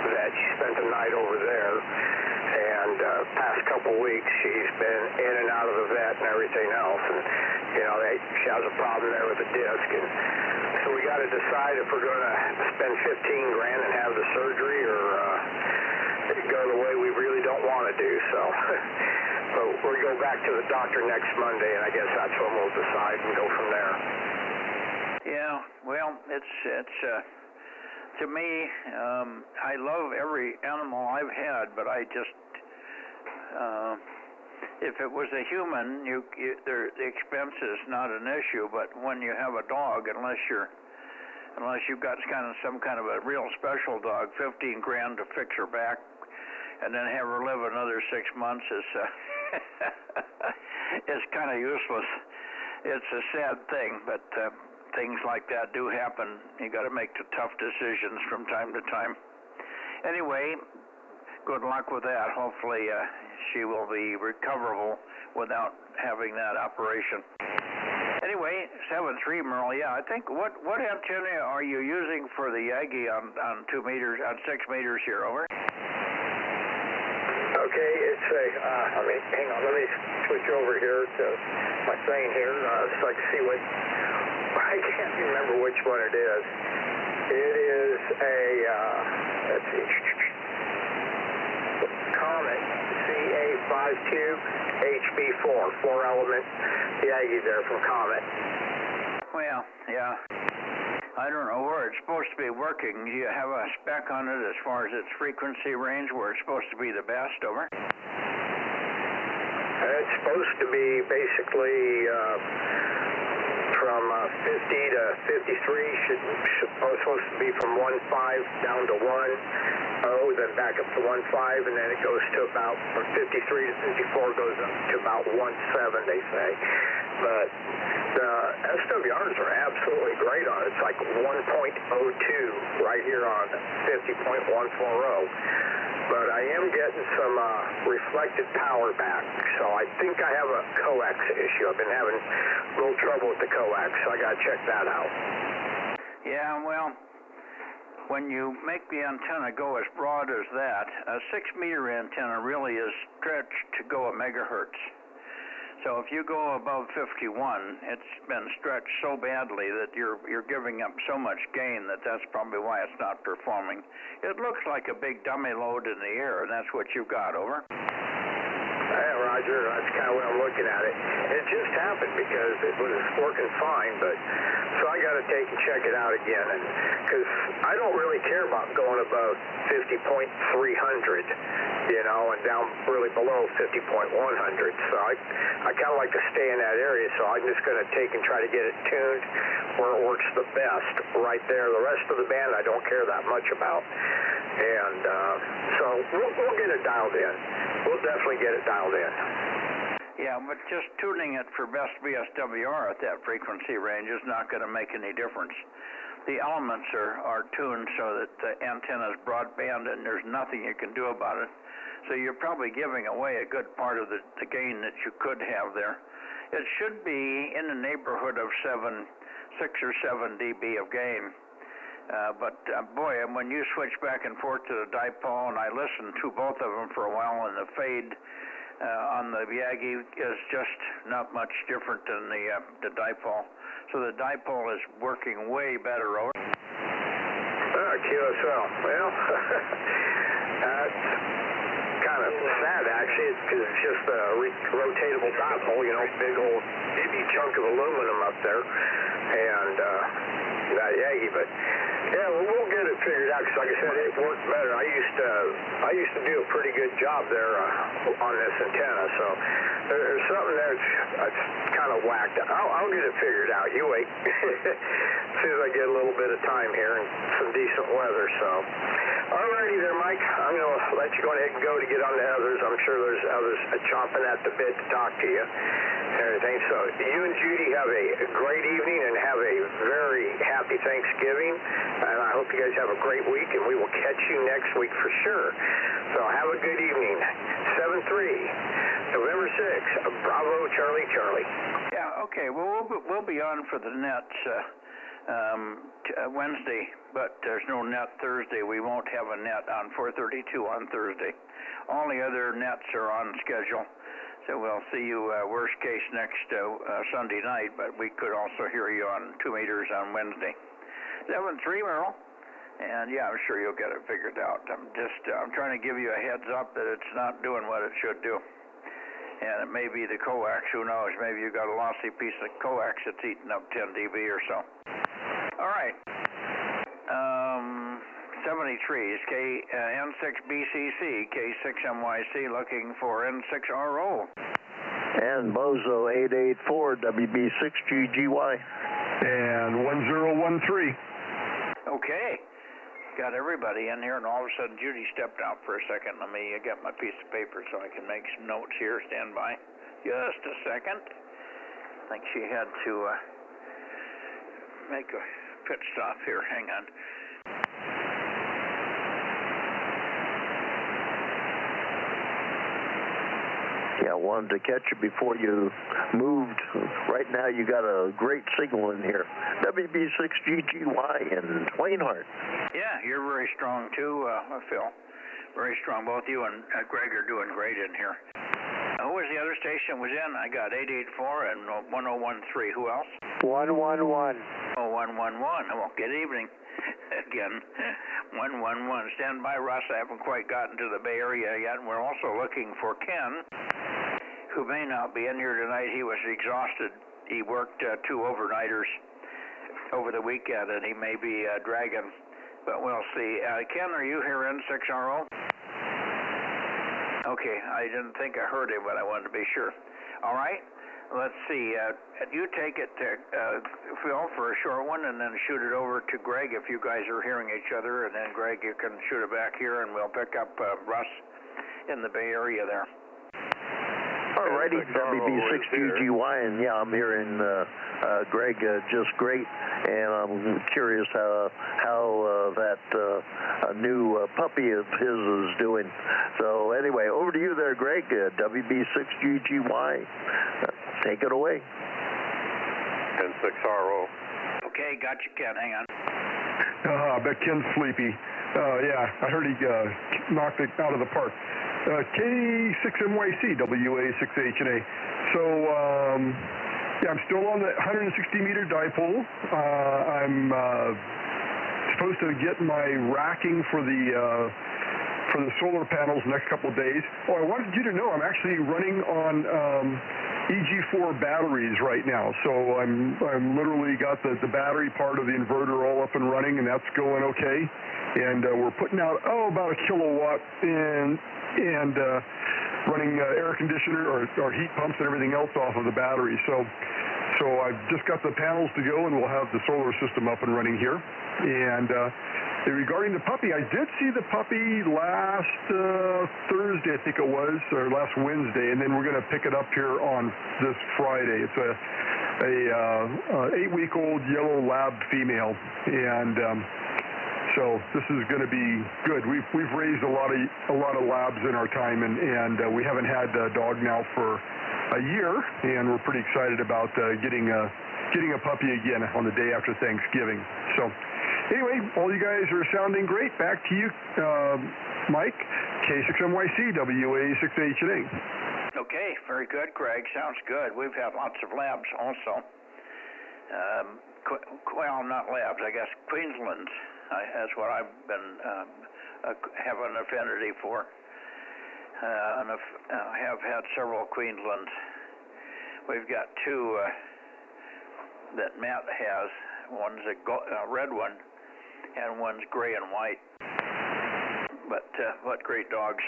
[SPEAKER 2] vet. She spent the night over there, and past couple weeks she's been in and out of the vet and everything else, and she has a problem there with the disc, and so we got to decide if we're going to spend $15 grand and have the surgery, or go the way we really don't want to do. So we'll go back to the doctor next Monday, and I guess that's when we'll decide and go from there.
[SPEAKER 1] Yeah, well, it's to me, I love every animal I've had, but I just if it was a human, the expense is not an issue. But when you have a dog, unless you've got some kind of a real special dog, $15 grand to fix her back, and then have her live another 6 months is kind of useless. It's a sad thing, but things like that do happen. You got to make the tough decisions from time to time. Anyway, good luck with that. Hopefully she will be recoverable without having that operation. Anyway, 7-3, Merle. Yeah, I think what antenna are you using for the Yagi on 2 meters, on 6 meters here? Over.
[SPEAKER 2] Okay, it's hang on, let me switch over here to my thing here so I can see what, I can't remember which one it is. It is a, let's see, Comet CA52 HB4, 4-element Yagi there from Comet.
[SPEAKER 1] Well, yeah. I don't know where it's supposed to be working. Do you have a spec on it as far as its frequency range, where it's supposed to be the best? Over.
[SPEAKER 6] It's supposed to be basically from 50 to 53. Supposed to be from 1.5 down to 1.0, then back up to 1.5, and then it goes to about from 53 to 54 goes up to about 1.7, they say. But the SWRs are absolutely great on it. It's like 1.02 right here on 50.140. But I am getting some reflected power back, so I think I have a coax issue. I've been having a little trouble with the coax, so I got to check that out.
[SPEAKER 1] Yeah, well, when you make the antenna go as broad as that, a 6-meter antenna really is stretched to go a megahertz. So if you go above 51, it's been stretched so badly that you're giving up so much gain that's probably why it's not performing. It looks like a big dummy load in the air, and that's what you got. Over.
[SPEAKER 6] Yeah, Roger, that's kind of what I'm looking at it. It just happened because it was working fine, but so I got to take and check it out again, and because I don't really care about going above 50.300, you know, and down really below 50.100. So I kind of like to stay in that area. So I'm just going to take and try to get it tuned where it works the best, right there. The rest of the band I don't care that much about, and so we'll get it dialed in. We'll definitely get it dialed in.
[SPEAKER 1] Yeah, but just tuning it for best VSWR at that frequency range is not going to make any difference. The elements are tuned so that the antenna is broadband and there's nothing you can do about it. So you're probably giving away a good part of the gain that you could have there. It should be in the neighborhood of 6 or 7 dB of gain. But boy, when you switch back and forth to the dipole, and I listened to both of them for a while, and the fade on the Yagi is just not much different than the dipole. So the dipole is working way better. Over.
[SPEAKER 6] QSL. Well, that's kind of sad actually, because it's just a rotatable dipole, you know, big old heavy chunk of aluminum up there, and that Yagi, but. Yeah, well, we'll get it figured out, because like I said, it worked better. I used to do a pretty good job there on this antenna, so there's something there that's kind of whacked. I'll get it figured out. You wait. As soon as I get a little bit of time here and some decent weather, so. Alrighty there, Mike. I'm going to let you go ahead and go to get on the others. I'm sure there's others chomping at the bit to talk to you and everything. So you and Judy have a great evening and have a very happy Thanksgiving. And I hope you guys have a great week, and we will catch you next week for sure. So have a good evening. 7-3, November 6th, Bravo Charlie Charlie.
[SPEAKER 1] Yeah, okay. Well, we'll be on for the nets Wednesday, but there's no net Thursday. We won't have a net on 432 on Thursday. All the other nets are on schedule. So we'll see you worst case next Sunday night, but we could also hear you on 2 meters on Wednesday. 7-3, Merle. And yeah, I'm sure you'll get it figured out. I'm trying to give you a heads up that it's not doing what it should do. And it may be the coax, who knows? Maybe you got a lossy piece of coax that's eating up 10 dB or so. All right. 73 is N6BCC, K6MYC looking for N6RO.
[SPEAKER 3] And Bozo 884, WB6GGY. And 1013.
[SPEAKER 1] Okay. Got everybody in here, and all of a sudden Judy stepped out for a second. Let me get my piece of paper so I can make some notes here. Stand by just a second. I think she had to make a pit stop here. Hang on.
[SPEAKER 3] Yeah, I wanted to catch you before you moved. Right now you got a great signal in here. WB6GGY in Twainhart.
[SPEAKER 1] Yeah, you're very strong too, Phil. Very strong. Both you and Greg are doing great in here. Who was the other station was in? I got 884 and 1013. Who else?
[SPEAKER 6] 111.
[SPEAKER 1] Oh, 111. Well, good evening. Again, 111. Stand by, Russ. I haven't quite gotten to the Bay Area yet. And we're also looking for Ken, who may not be in here tonight. He was exhausted. He worked 2 overnighters over the weekend, and he may be dragging, but we'll see. Ken, are you here in 6RO? Okay, I didn't think I heard him, but I wanted to be sure. All right, let's see. You take it to Phil for a short one, and then shoot it over to Greg if you guys are hearing each other, and then Greg, you can shoot it back here, and we'll pick up Russ in the Bay Area there.
[SPEAKER 12] Alrighty, WB6GGY, and yeah, I'm hearing Greg just great, and I'm curious how that new puppy of his is doing. So anyway, over to you there, Greg, WB6GGY. Take it away.
[SPEAKER 3] 10-6RO.
[SPEAKER 1] Okay, got you, Ken. Hang on.
[SPEAKER 3] I bet Ken's sleepy. Yeah, I heard he knocked it out of the park. K6MYC, WA6HNA. So, yeah, I'm still on the 160-meter dipole. I'm supposed to get my racking for the solar panels next couple of days. Oh, I wanted you to know I'm actually running on EG4 batteries right now. So I'm literally got the battery part of the inverter all up and running, and that's going okay. And we're putting out about a kilowatt and running air conditioner or heat pumps and everything else off of the battery. So I've just got the panels to go, and we'll have the solar system up and running here. And regarding the puppy, I did see the puppy last Thursday, I think it was, or last Wednesday, and then we're going to pick it up here on this Friday. It's a 8-week-old yellow lab female, and so this is going to be good. We've raised a lot of labs in our time, and we haven't had a dog now for a year, and we're pretty excited about getting a puppy again on the day after Thanksgiving. So anyway, all you guys are sounding great. Back to you, Mike, K6MYC, WA6HNA.
[SPEAKER 1] Okay, very good, Greg. Sounds good. We've had lots of labs also. Well, not labs, I guess Queensland. That's what I've been have an affinity for. And I have had several Queenslands. We've got two that Matt has. One's a red one, and one's gray and white. But what great dogs!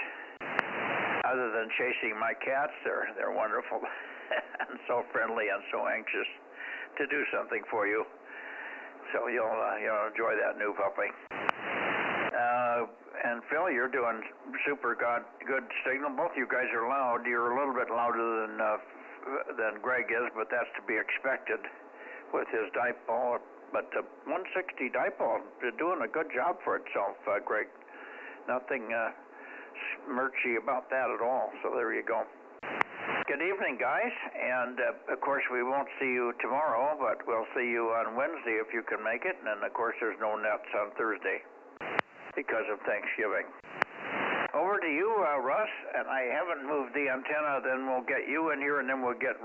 [SPEAKER 1] Other than chasing my cats, they're wonderful and so friendly and so anxious to do something for you. So you'll enjoy that new puppy. And Phil, you're doing super good signal. Both you guys are loud. You're a little bit louder than Greg is, but that's to be expected with his dipole. But the 160 dipole is doing a good job for itself, Greg. Nothing smirchy about that at all. So there you go. Good evening, guys. And of course, we won't see you tomorrow, but we'll see you on Wednesday if you can make it. And then, of course, there's no nets on Thursday because of Thanksgiving. Over to you, Russ. And I haven't moved the antenna. Then we'll get you in here, and then we'll get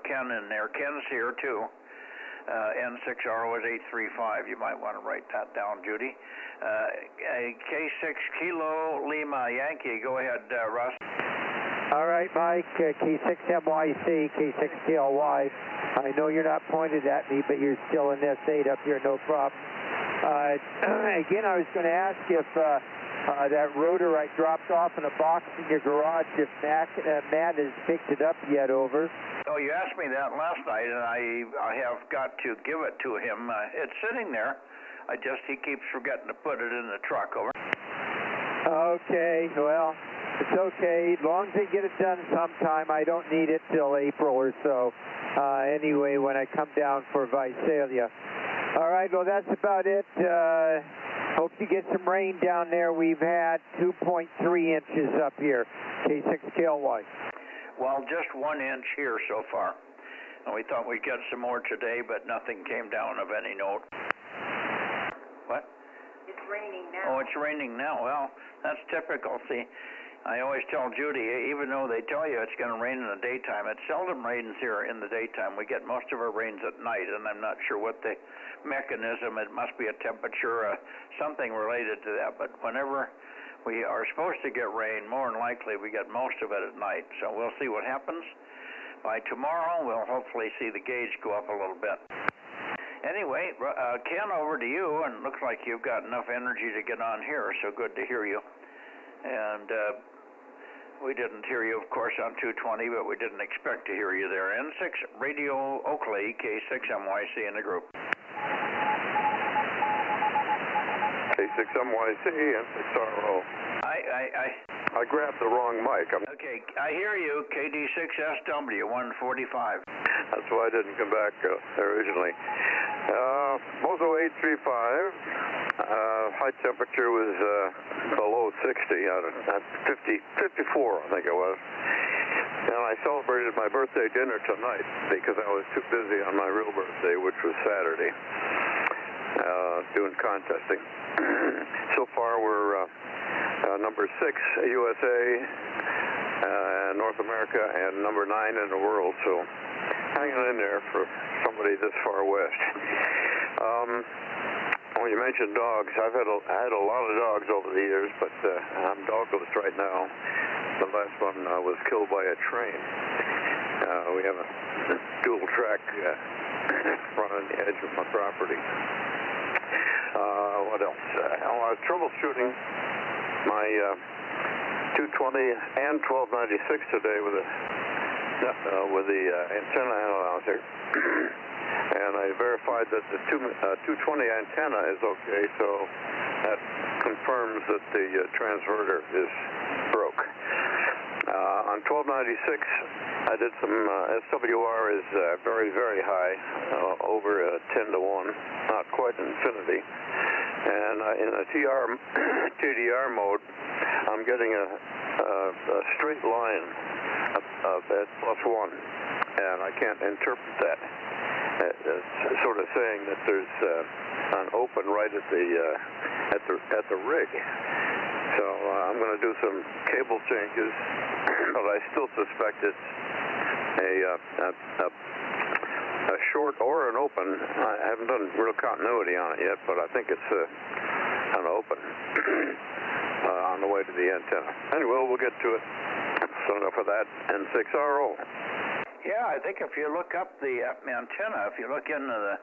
[SPEAKER 1] Ken in there. Ken's here too. N6RO is 835. You might want to write that down, Judy. K6 Kilo Lima Yankee. Go ahead, Russ.
[SPEAKER 6] All right, Mike, K6MYC, K6KLY. I know you're not pointed at me, but you're still in S8 up here, no problem. Again, I was going to ask if that rotor I dropped off in a box in your garage, if Matt has picked it up yet, over.
[SPEAKER 1] Oh, you asked me that last night, and I have got to give it to him. It's sitting there. He keeps forgetting to put it in the truck, over.
[SPEAKER 6] Okay, well, it's okay. As long as they get it done sometime, I don't need it till April or so. Anyway, when I come down for Visalia. All right, well, that's about it. Hope you get some rain down there. We've had 2.3 inches up here, K6KLY.
[SPEAKER 1] Well, just 1 inch here so far. And we thought we'd get some more today, but nothing came down of any note. What?
[SPEAKER 8] It's raining now.
[SPEAKER 1] Oh, it's raining now. Well, that's typical. See, I always tell Judy, even though they tell you it's going to rain in the daytime, it seldom rains here in the daytime. We get most of our rains at night, and I'm not sure what the mechanism. It must be a temperature, something related to that. But whenever we are supposed to get rain, more than likely we get most of it at night. So we'll see what happens. By tomorrow, we'll hopefully see the gauge go up a little bit. Anyway, Ken, over to you, and looks like you've got enough energy to get on here, so good to hear you. And we didn't hear you, of course, on 220, but we didn't expect to hear you there. N6 Radio Oakley, K6MYC in the group.
[SPEAKER 3] K6MYC, N6RO. I grabbed the wrong mic.
[SPEAKER 1] Okay, I hear you, KD6SW, 145.
[SPEAKER 3] That's why I didn't come back originally. Bozo 835, high temperature was below 60, 54 I think it was. And I celebrated my birthday dinner tonight because I was too busy on my real birthday, which was Saturday, doing contesting. So far we're number 6 USA, North America, and number 9 in the world, so hanging in there for somebody this far west. When you mentioned dogs, I had a lot of dogs over the years, but I'm dogless right now. The last one was killed by a train. We have a dual track running the edge of my property. What else? I was troubleshooting my 220 and 1296 today with the antenna analyzer, and I verified that the 220 antenna is okay, so that confirms that the transverter is broke. On 1296, I did some SWR is very, very high, over 10 to 1, not quite infinity. And in a TDR mode, I'm getting a straight line at +1, and I can't interpret that. It's sort of saying that there's an open right at the rig. So I'm going to do some cable changes, but I still suspect it's a short or an open. I haven't done real continuity on it yet, but I think it's an open on the way to the antenna. Anyway, we'll get to it. So enough of that. N6RO.
[SPEAKER 1] Yeah, I think if you look up the antenna, if you look into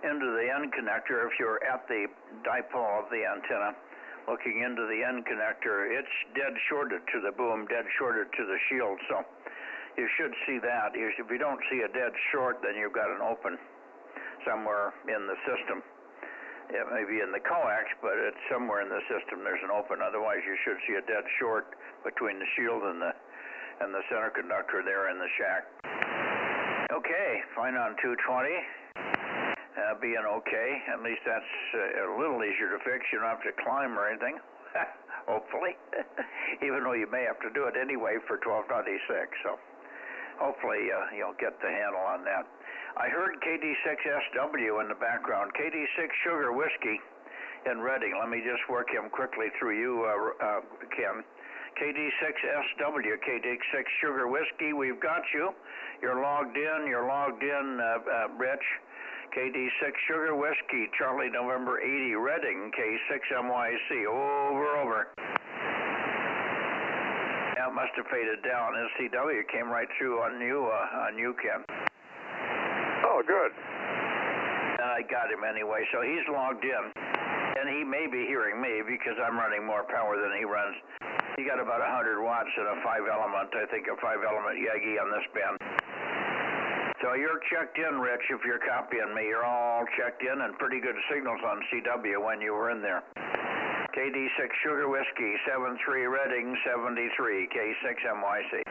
[SPEAKER 1] the end connector, if you're at the dipole of the antenna, looking into the end connector, it's dead shorted to the boom, dead shorted to the shield, so you should see that. If you don't see a dead short, then you've got an open somewhere in the system. It may be in the coax, but it's somewhere in the system there's an open. Otherwise, you should see a dead short between the shield and the center conductor there in the shack. Okay, fine on 220. Being okay. At least that's a little easier to fix. You don't have to climb or anything. Hopefully. Even though you may have to do it anyway for 1296. So hopefully you'll get the handle on that. I heard KD6SW in the background. KD6 Sugar Whiskey in Reading. Let me just work him quickly through you, Ken. KD6SW, KD6 Sugar Whiskey, we've got you. You're logged in, Rich. KD6 Sugar Whiskey, Charlie November 80, Reading, K6MYC, over. That must have faded down. SCW came right through on you, Ken.
[SPEAKER 3] Oh, good.
[SPEAKER 1] I got him anyway, so he's logged in. And he may be hearing me because I'm running more power than he runs. He got about 100 watts in a 5-element, I think a 5-element Yagi on this band. So you're checked in, Rich, if you're copying me. You're all checked in and pretty good signals on CW when you were in there. KD6 Sugar Whiskey, 73 Reading, 73, K6MYC.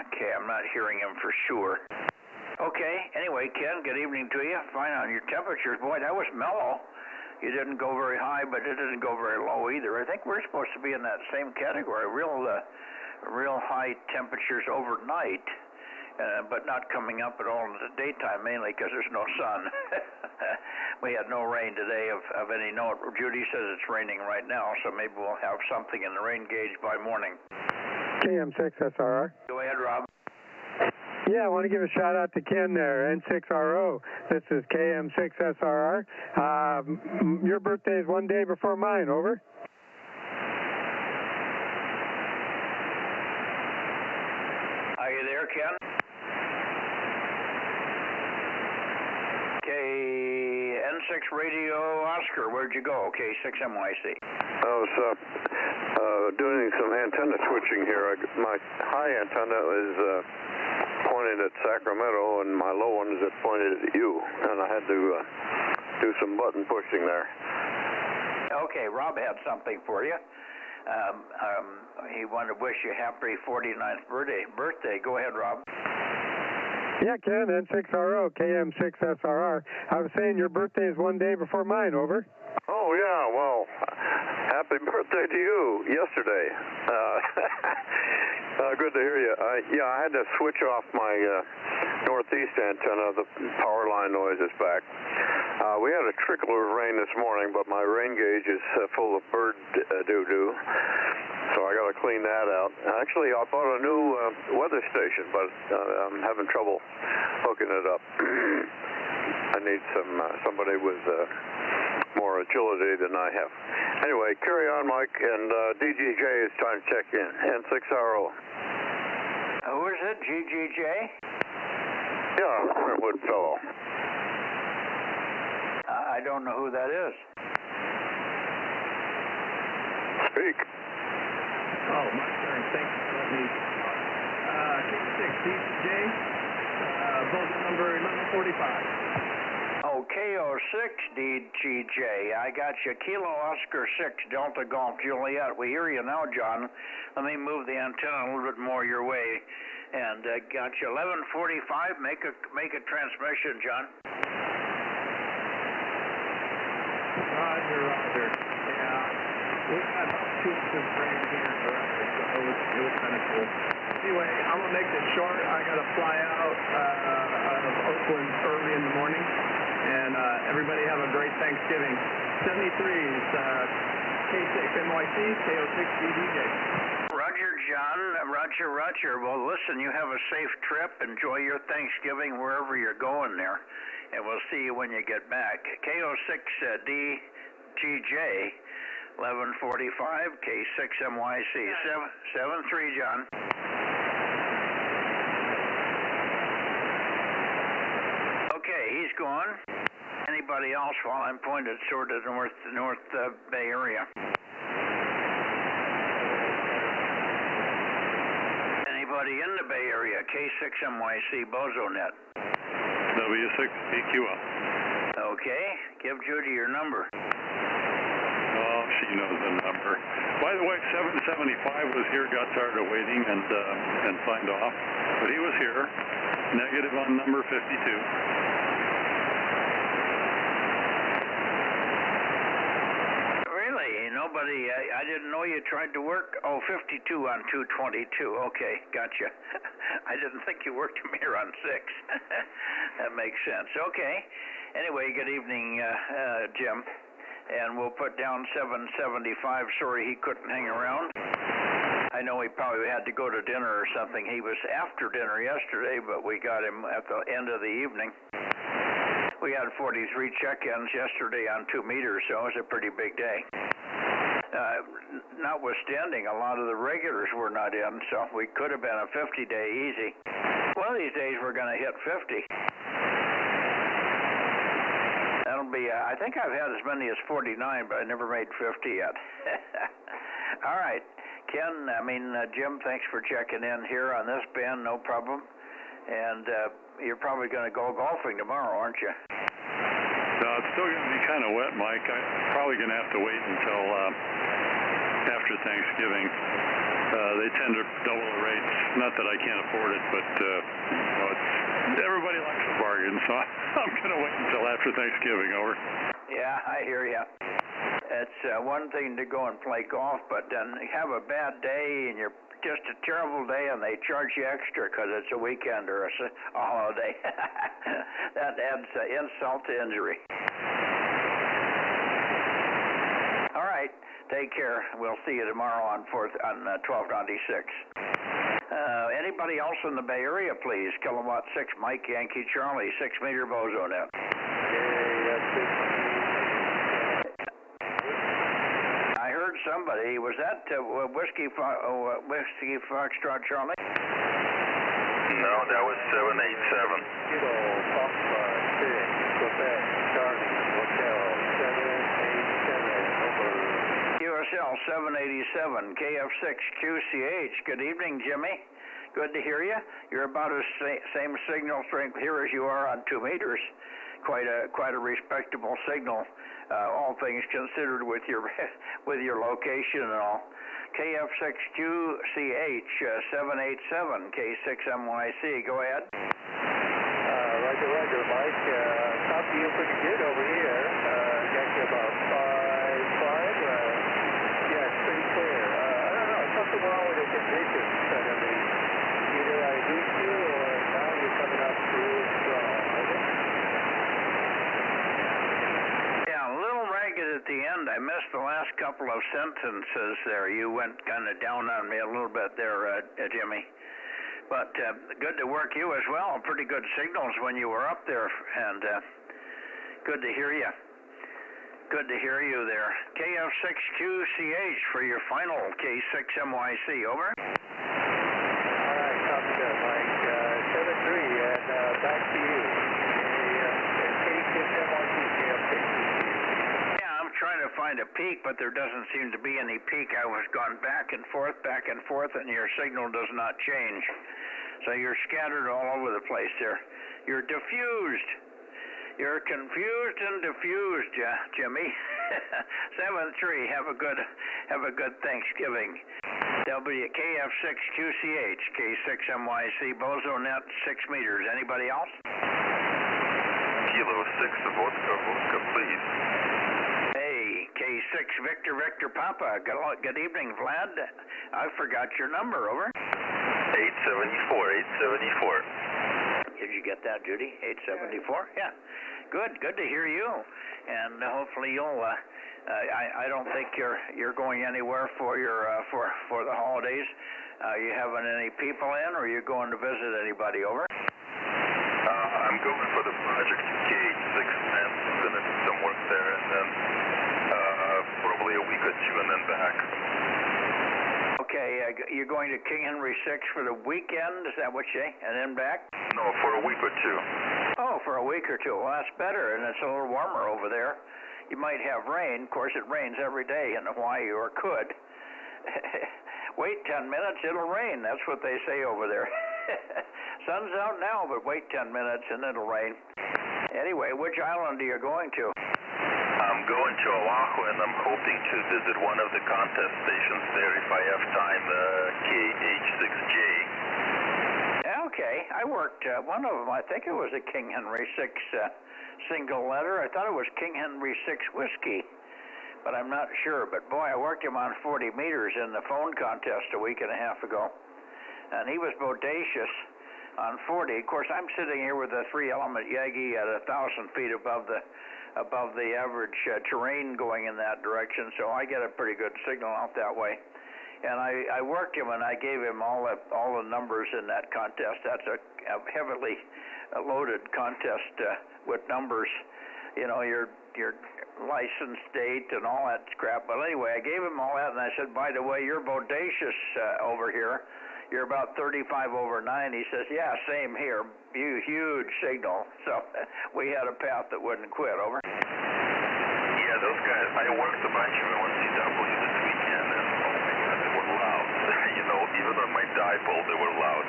[SPEAKER 1] Okay, I'm not hearing him for sure. Okay, anyway, Ken, good evening to you. Fine on your temperatures. Boy, that was mellow. You didn't go very high, but it didn't go very low either. I think we're supposed to be in that same category, real high temperatures overnight, but not coming up at all in the daytime, mainly because there's no sun. We had no rain today of any note. Judy says it's raining right now, so maybe we'll have something in the rain gauge by morning.
[SPEAKER 13] KM6SRR.
[SPEAKER 1] Go ahead, Rob.
[SPEAKER 13] Yeah, I want to give a shout out to Ken there, N6RO. This is KM6SRR. Your birthday is one day before mine, over.
[SPEAKER 1] Are you there, Ken? Radio Oscar. Where'd you go? K6MYC.
[SPEAKER 3] I was doing some antenna switching here. My high antenna is pointed at Sacramento, and my low one is pointed at you, and I had to do some button pushing there.
[SPEAKER 1] Okay, Rob had something for you. He wanted to wish you a happy 49th birthday. Go ahead, Rob.
[SPEAKER 13] Yeah, Ken, N6RO, KM6SRR. I was saying your birthday is one day before mine, over.
[SPEAKER 3] Oh, yeah, well, happy birthday to you yesterday. Good to hear you. I had to switch off my northeast antenna. The power line noise is back. We had a trickle of rain this morning, but my rain gauge is full of bird doo-doo, so I got to clean that out. Actually, I bought a new weather station, but I'm having trouble hooking it up. I need somebody with more agility than I have. Anyway, carry on, Mike, and DGJ is time to check in. N6RO.
[SPEAKER 1] Who is it, GGJ?
[SPEAKER 3] Yeah, Brentwood fellow.
[SPEAKER 1] I don't know who that is.
[SPEAKER 3] Speak.
[SPEAKER 11] Oh, my turn. Thank you for letting me talk. K6, DGJ, Bozo number 1145.
[SPEAKER 1] Oh, KO6 DGJ. I got you. Kilo Oscar 6 Delta Golf Juliet. We hear you now, John. Let me move the antenna a little bit more your way. And got you 1145. Make a transmission, John.
[SPEAKER 11] Roger. Yeah. We got about 2 inches of rain here, so it was kind of cool. Anyway, I'm going to make this short. I got to fly out of Oakland early in the morning. And everybody have a great Thanksgiving. 73s, K6MYC, KO6 DDJ.
[SPEAKER 1] Roger, John. Roger. Well, listen, you have a safe trip. Enjoy your Thanksgiving wherever you're going there. And we'll see you when you get back. KO6 DGJ, 1145, K6MYC, 73, John. Okay, he's gone. Anybody else while I'm pointed toward the North Bay Area? Anybody in the Bay Area? K6MYC, Bozo Net.
[SPEAKER 3] W6PQL.
[SPEAKER 1] Okay, give Judy your number.
[SPEAKER 3] Oh, she knows the number. By the way, 775 was here, got tired of waiting, and signed off. But he was here. Negative on number 52.
[SPEAKER 1] Really? Nobody, I didn't know you tried to work. Oh, 52 on 222. Okay, gotcha. I didn't think you worked him here on 6. That makes sense. Okay. Anyway, good evening, Jim. And we'll put down 775. Sorry he couldn't hang around. I know he probably had to go to dinner or something. He was after dinner yesterday, but we got him at the end of the evening. We had 43 check-ins yesterday on 2 meters, so it was a pretty big day. Notwithstanding, a lot of the regulars were not in, so we could have been a 50-day easy. One of these days we're going to hit 50. That'll be, I think I've had as many as 49, but I never made 50 yet. All right. Ken, Jim, thanks for checking in here on this band, no problem. And you're probably going to go golfing tomorrow, aren't you?
[SPEAKER 3] No, it's still going to be kind of wet, Mike. I'm probably going to have to wait until after Thanksgiving. They tend to double the rates. Not that I can't afford it, but everybody likes a bargain, so I'm going to wait until after Thanksgiving. Over.
[SPEAKER 1] Yeah, I hear you. It's one thing to go and play golf, but then have a bad day and you're just a terrible day and they charge you extra because it's a weekend or a holiday. That adds insult to injury. All right, take care. We'll see you tomorrow on 1296. Anybody else in the Bay Area, please? Kilowatt 6, Mike Yankee Charlie, 6 meter Bozo Net. I heard somebody. Was that Whiskey Foxtrot Charlie?
[SPEAKER 3] No, that was 787. Kilo Foxtrot, Quebec, Charlie, okay.
[SPEAKER 1] USL 787, KF6QCH. Good evening, Jimmy. Good to hear you. You're about as same signal strength here as you are on 2 meters. Quite a respectable signal, all things considered with your location and all. KF6QCH 787 K6MYC. Go ahead.
[SPEAKER 14] Roger, Mike. Copy you pretty good over here. Got you about 5'5". Yeah, it's pretty clear. I don't know, something wrong with the conditions suddenly. Either I lose you or now you're coming up too strong.
[SPEAKER 1] Yeah, a little ragged at the end. I missed the last couple of sentences there. You went kind of down on me a little bit there, Jimmy. But good to work you as well. Pretty good signals when you were up there, and good to hear you. Good to hear you there. KF6QCH for your final K6MYC. Over.
[SPEAKER 14] All right, copy that, Mike. 7-3, and back to you. K6MYC, KF6QCH.
[SPEAKER 1] Yeah, I'm trying to find a peak, but there doesn't seem to be any peak. I was gone back and forth, and your signal does not change. So you're scattered all over the place there. You're diffused. You're confused and diffused, Jimmy. 7-3. Have a good Thanksgiving. KF6QCH, K6MYC, Bozo Net, 6 meters. Anybody else?
[SPEAKER 3] Kilo 6 vodka, please.
[SPEAKER 1] Hey, K6 Victor Papa. Good evening, Vlad. I forgot your number. Over.
[SPEAKER 3] 874.
[SPEAKER 1] Did you get that, Judy? 874? Yeah. Good to hear you. And hopefully you'll I don't think you're going anywhere for your for the holidays. You having any people in, or are you going to visit anybody? Over.
[SPEAKER 3] I'm going for the project K6, and I'm gonna do some work there, and then probably a week or two, and then back.
[SPEAKER 1] Okay, you're going to King Henry 6 for the weekend, is that what you say? And then back?
[SPEAKER 3] No, for a week or two.
[SPEAKER 1] Oh, for a week or two. Well, that's better, and it's a little warmer over there. You might have rain. Of course, it rains every day in Hawaii, or could. Wait 10 minutes, it'll rain. That's what they say over there. Sun's out now, but wait 10 minutes and it'll rain. Anyway, which island are you going to?
[SPEAKER 3] I'm going to Oahu, and I'm hoping to visit one of the contest stations there if I have time, KH6J.
[SPEAKER 1] Okay, I worked one of them. I think it was a King Henry 6 single letter. I thought it was King Henry 6 whiskey, but I'm not sure. But boy, I worked him on 40 meters in the phone contest a week and a half ago, and he was bodacious on 40. Of course, I'm sitting here with a 3-element Yagi at 1,000 feet above the average terrain going in that direction, so I get a pretty good signal out that way. And I worked him, and I gave him all the numbers in that contest. That's a heavily loaded contest with numbers, you know, your license date and all that crap. But anyway, I gave him all that, and I said, by the way, you're bodacious over here. You're about 35 over 9. He says, yeah, same here. Huge signal. So we had a path that wouldn't quit. Over.
[SPEAKER 3] Yeah, those guys, I worked a bunch of them on CW this weekend, and oh my God, they were loud. You know, even on my dipole, they were loud.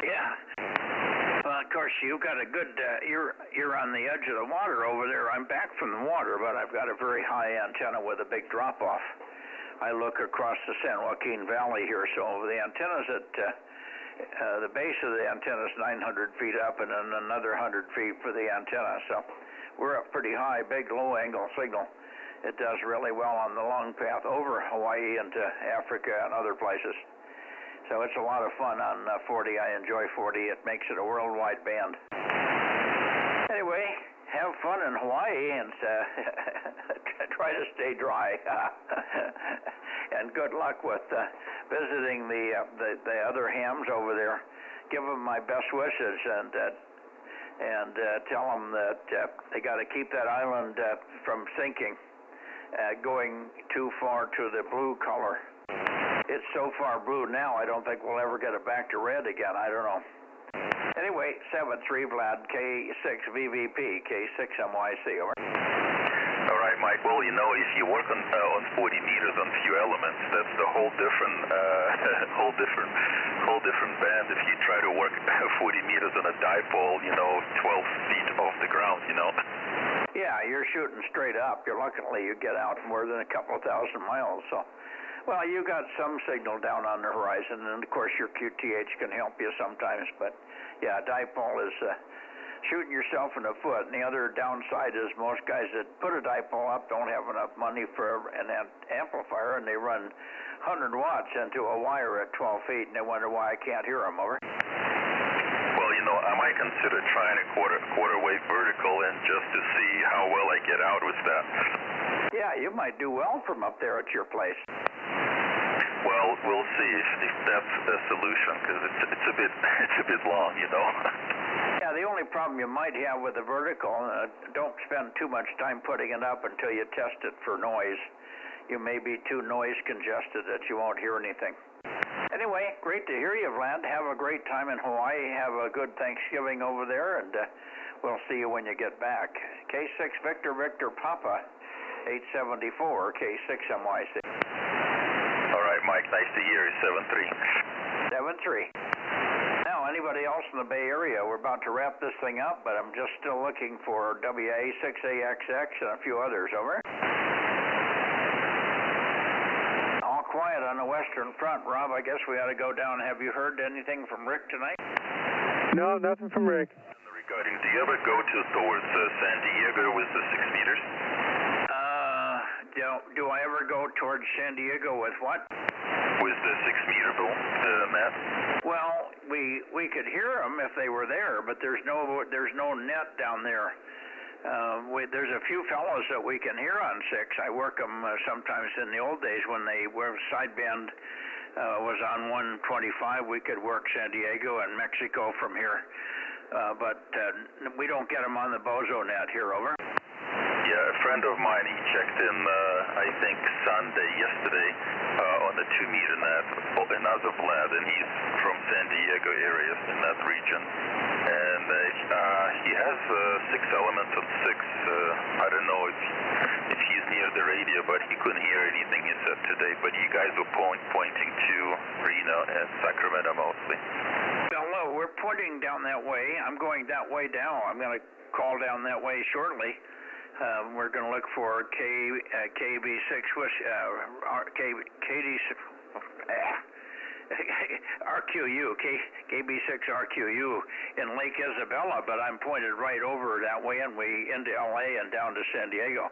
[SPEAKER 1] Yeah. Well, of course, you've got a good, you're on the edge of the water over there. I'm back from the water, but I've got a very high antenna with a big drop-off. I look across the San Joaquin Valley here, so the antenna's at, the base of the antenna is 900 feet up, and then another 100 feet for the antenna. So we're up pretty high, big low-angle signal. It does really well on the long path over Hawaii into Africa and other places. So it's a lot of fun on 40. I enjoy 40. It makes it a worldwide band. Anyway, have fun in Hawaii and try to stay dry. And good luck with visiting the other hams over there. Give them my best wishes, and tell them that they got to keep that island from sinking, going too far to the blue color. It's so far blue now, I don't think we'll ever get it back to red again. I don't know. Anyway, 7-3 Vlad, K6 VVP, K6MYC, over.
[SPEAKER 3] All right, Mike. Well, you know, if you work on 40 meters on few elements, that's the whole different band. If you try to work 40 meters on a dipole, you know, 12 feet off the ground, you know.
[SPEAKER 15] Yeah, you're shooting straight up. You're luckily you get out more than a couple of thousand miles. So, well, you got some signal down on the horizon, and of course your QTH can help you sometimes. But yeah, dipole is shooting yourself in the foot. And the other downside is most guys that put a dipole up don't have enough money for an amplifier, and they run 100 watts into a wire at 12 feet, and they wonder why I can't hear them. Over.
[SPEAKER 3] Well, you know, I might consider trying a quarter wave vertical, and just to see how well I get out with that.
[SPEAKER 15] Yeah, you might do well from up there at your place.
[SPEAKER 3] Well, we'll see if that's a solution, because it's a bit long, you know.
[SPEAKER 15] Yeah, the only problem you might have with the vertical, don't spend too much time putting it up until you test it for noise. You may be too noise congested that you won't hear anything. Anyway, great to hear you, Vlad. Have a great time in Hawaii. Have a good Thanksgiving over there, and we'll see you when you get back. K6 Victor Victor Papa, 874 K6 MYC.
[SPEAKER 3] All right, Mike. Nice to hear you. 7-3.
[SPEAKER 15] 7-3. Now, anybody else in the Bay Area? We're about to wrap this thing up, but I'm just still looking for WA6AXX and a few others. Over. All quiet on the Western Front. Rob, I guess we ought to go down. Have you heard anything from Rick tonight?
[SPEAKER 13] No, nothing from Rick.
[SPEAKER 3] Regarding, do you ever go towards San Diego with the 6 meters?
[SPEAKER 15] Do I ever go towards San Diego with what?
[SPEAKER 3] With the 6-meter boom, Matt?
[SPEAKER 15] Well, we could hear them if they were there, but there's no net down there. There's a few fellows that we can hear on 6. I work them sometimes in the old days when they were sideband was on 125. We could work San Diego and Mexico from here, but we don't get them on the Bozo Net here. Over.
[SPEAKER 3] Yeah, a friend of mine, he checked in, I think, yesterday, on the 2-meter net in Vlad, and he's from San Diego area in that region. And he has 6 elements on 6. I don't know if he's near the radio, but he couldn't hear anything he said today. But you guys were pointing to Reno and Sacramento mostly.
[SPEAKER 15] Hello, we're pointing down that way. I'm going that way now. I'm going to call down that way shortly. We're going to look for KB6 RQU, KB6 RQU in Lake Isabella, but I'm pointed right over that way and into LA and down to San Diego.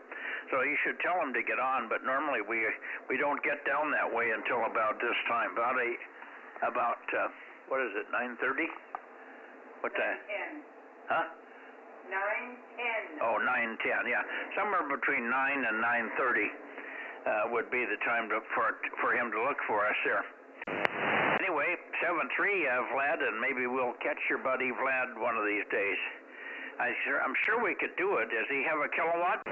[SPEAKER 15] So you should tell them to get on, but normally we don't get down that way until about this time, about what is it, 9:30? What time?
[SPEAKER 8] 10.
[SPEAKER 15] Huh?
[SPEAKER 8] 9:10.
[SPEAKER 15] Oh, 9:10, yeah. Somewhere between 9 and 9:30 would be the time for him to look for us there. Anyway, 7-3, Vlad, and maybe we'll catch your buddy Vlad one of these days. I'm sure we could do it. Does he have a kilowatt?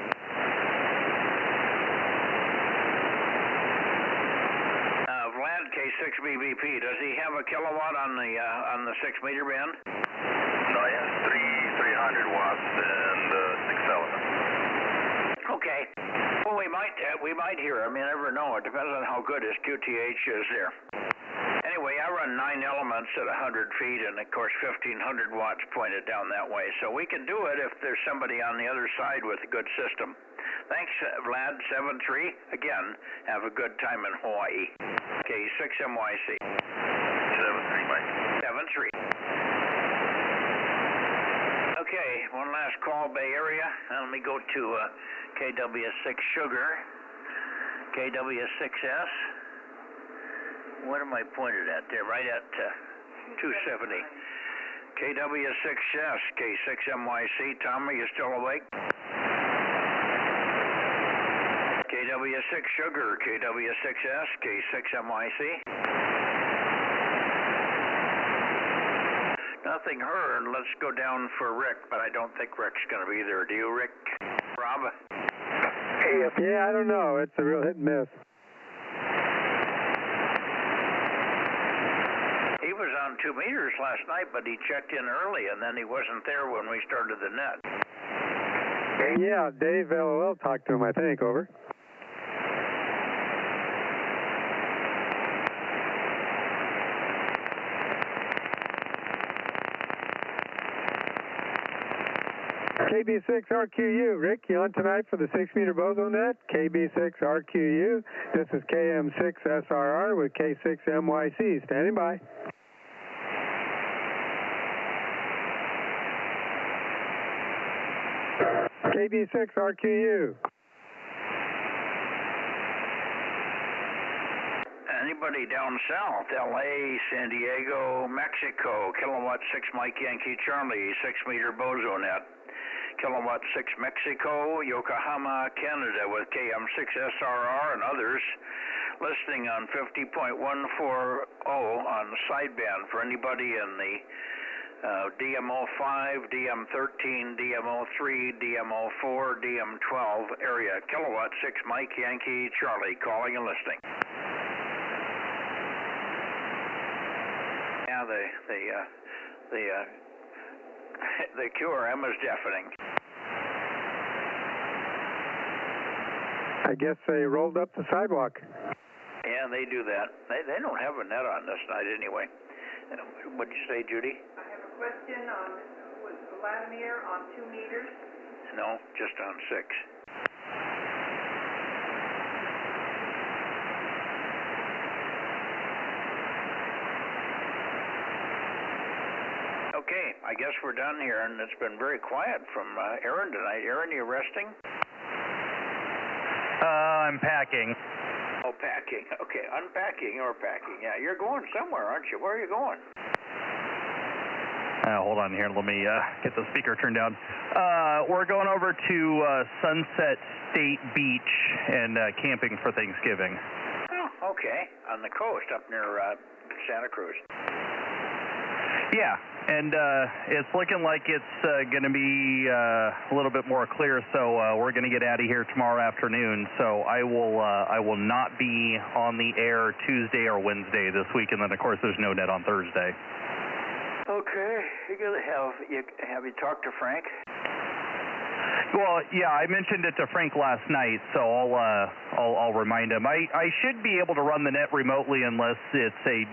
[SPEAKER 15] Vlad, K6BBP, does he have a kilowatt on the 6-meter band?
[SPEAKER 3] No, he has 300 watts and 6 elements.
[SPEAKER 15] Okay. Well, we might hear him. You never know. It depends on how good his QTH is there. Anyway, I run 9 elements at 100 feet, and of course 1,500 watts pointed down that way. So we can do it if there's somebody on the other side with a good system. Thanks, Vlad. 7-3. Again, have a good time in Hawaii. K6MYC.
[SPEAKER 3] 7-3, Mike.
[SPEAKER 15] 7-3. Okay, one last call, Bay Area. Let me go to KW6 Sugar, KW6S. What am I pointed at there? Right at 270. KW6S, K6MYC. Tom, are you still awake? KW6 Sugar, KW6S, K6MYC. Nothing heard. Let's go down for Rick, but I don't think Rick's going to be there. Do you, Rick? Rob?
[SPEAKER 13] Yeah, I don't know. It's a real hit and miss.
[SPEAKER 15] He was on 2 meters last night, but he checked in early, and then he wasn't there when we started the net.
[SPEAKER 13] Yeah, Dave LOL talked to him, I think. Over. KB6RQU, Rick, you on tonight for the 6-meter Bozo Net? KB6RQU, this is KM6SRR with K6MYC, standing by. KB6RQU.
[SPEAKER 15] Anybody down south, LA, San Diego, Mexico, kilowatt 6 Mike Yankee Charlie, 6-meter Bozo Net. Kilowatt 6 Mexico, Yokohama, Canada with KM6SRR and others listening on 50.140 on the sideband for anybody in the DMO5, DM13, DMO3, DMO4, DM12 area. Kilowatt 6 Mike Yankee Charlie calling and listening. Yeah, the QRM is deafening.
[SPEAKER 13] I guess they rolled up the sidewalk.
[SPEAKER 15] Yeah, they do that. They don't have a net on this night anyway. What'd you say, Judy?
[SPEAKER 8] I have a question on, was Vladimir on 2 meters?
[SPEAKER 15] No, just on 6. Okay, I guess we're done here, and it's been very quiet from Aaron tonight. Aaron, you resting?
[SPEAKER 5] I'm packing.
[SPEAKER 15] Oh, packing. Okay, unpacking or packing. Yeah, you're going somewhere, aren't you? Where are you going?
[SPEAKER 5] Hold on here. Let me get the speaker turned down. We're going over to Sunset State Beach and camping for Thanksgiving.
[SPEAKER 15] Oh, okay. On the coast up near Santa Cruz.
[SPEAKER 5] Yeah, and it's looking like it's going to be a little bit more clear, so we're going to get out of here tomorrow afternoon. So I will not be on the air Tuesday or Wednesday this week, and then of course there's no net on Thursday.
[SPEAKER 15] Okay, have you talked to Frank?
[SPEAKER 5] Well, yeah, I mentioned it to Frank last night, so I'll remind him. I should be able to run the net remotely unless it's a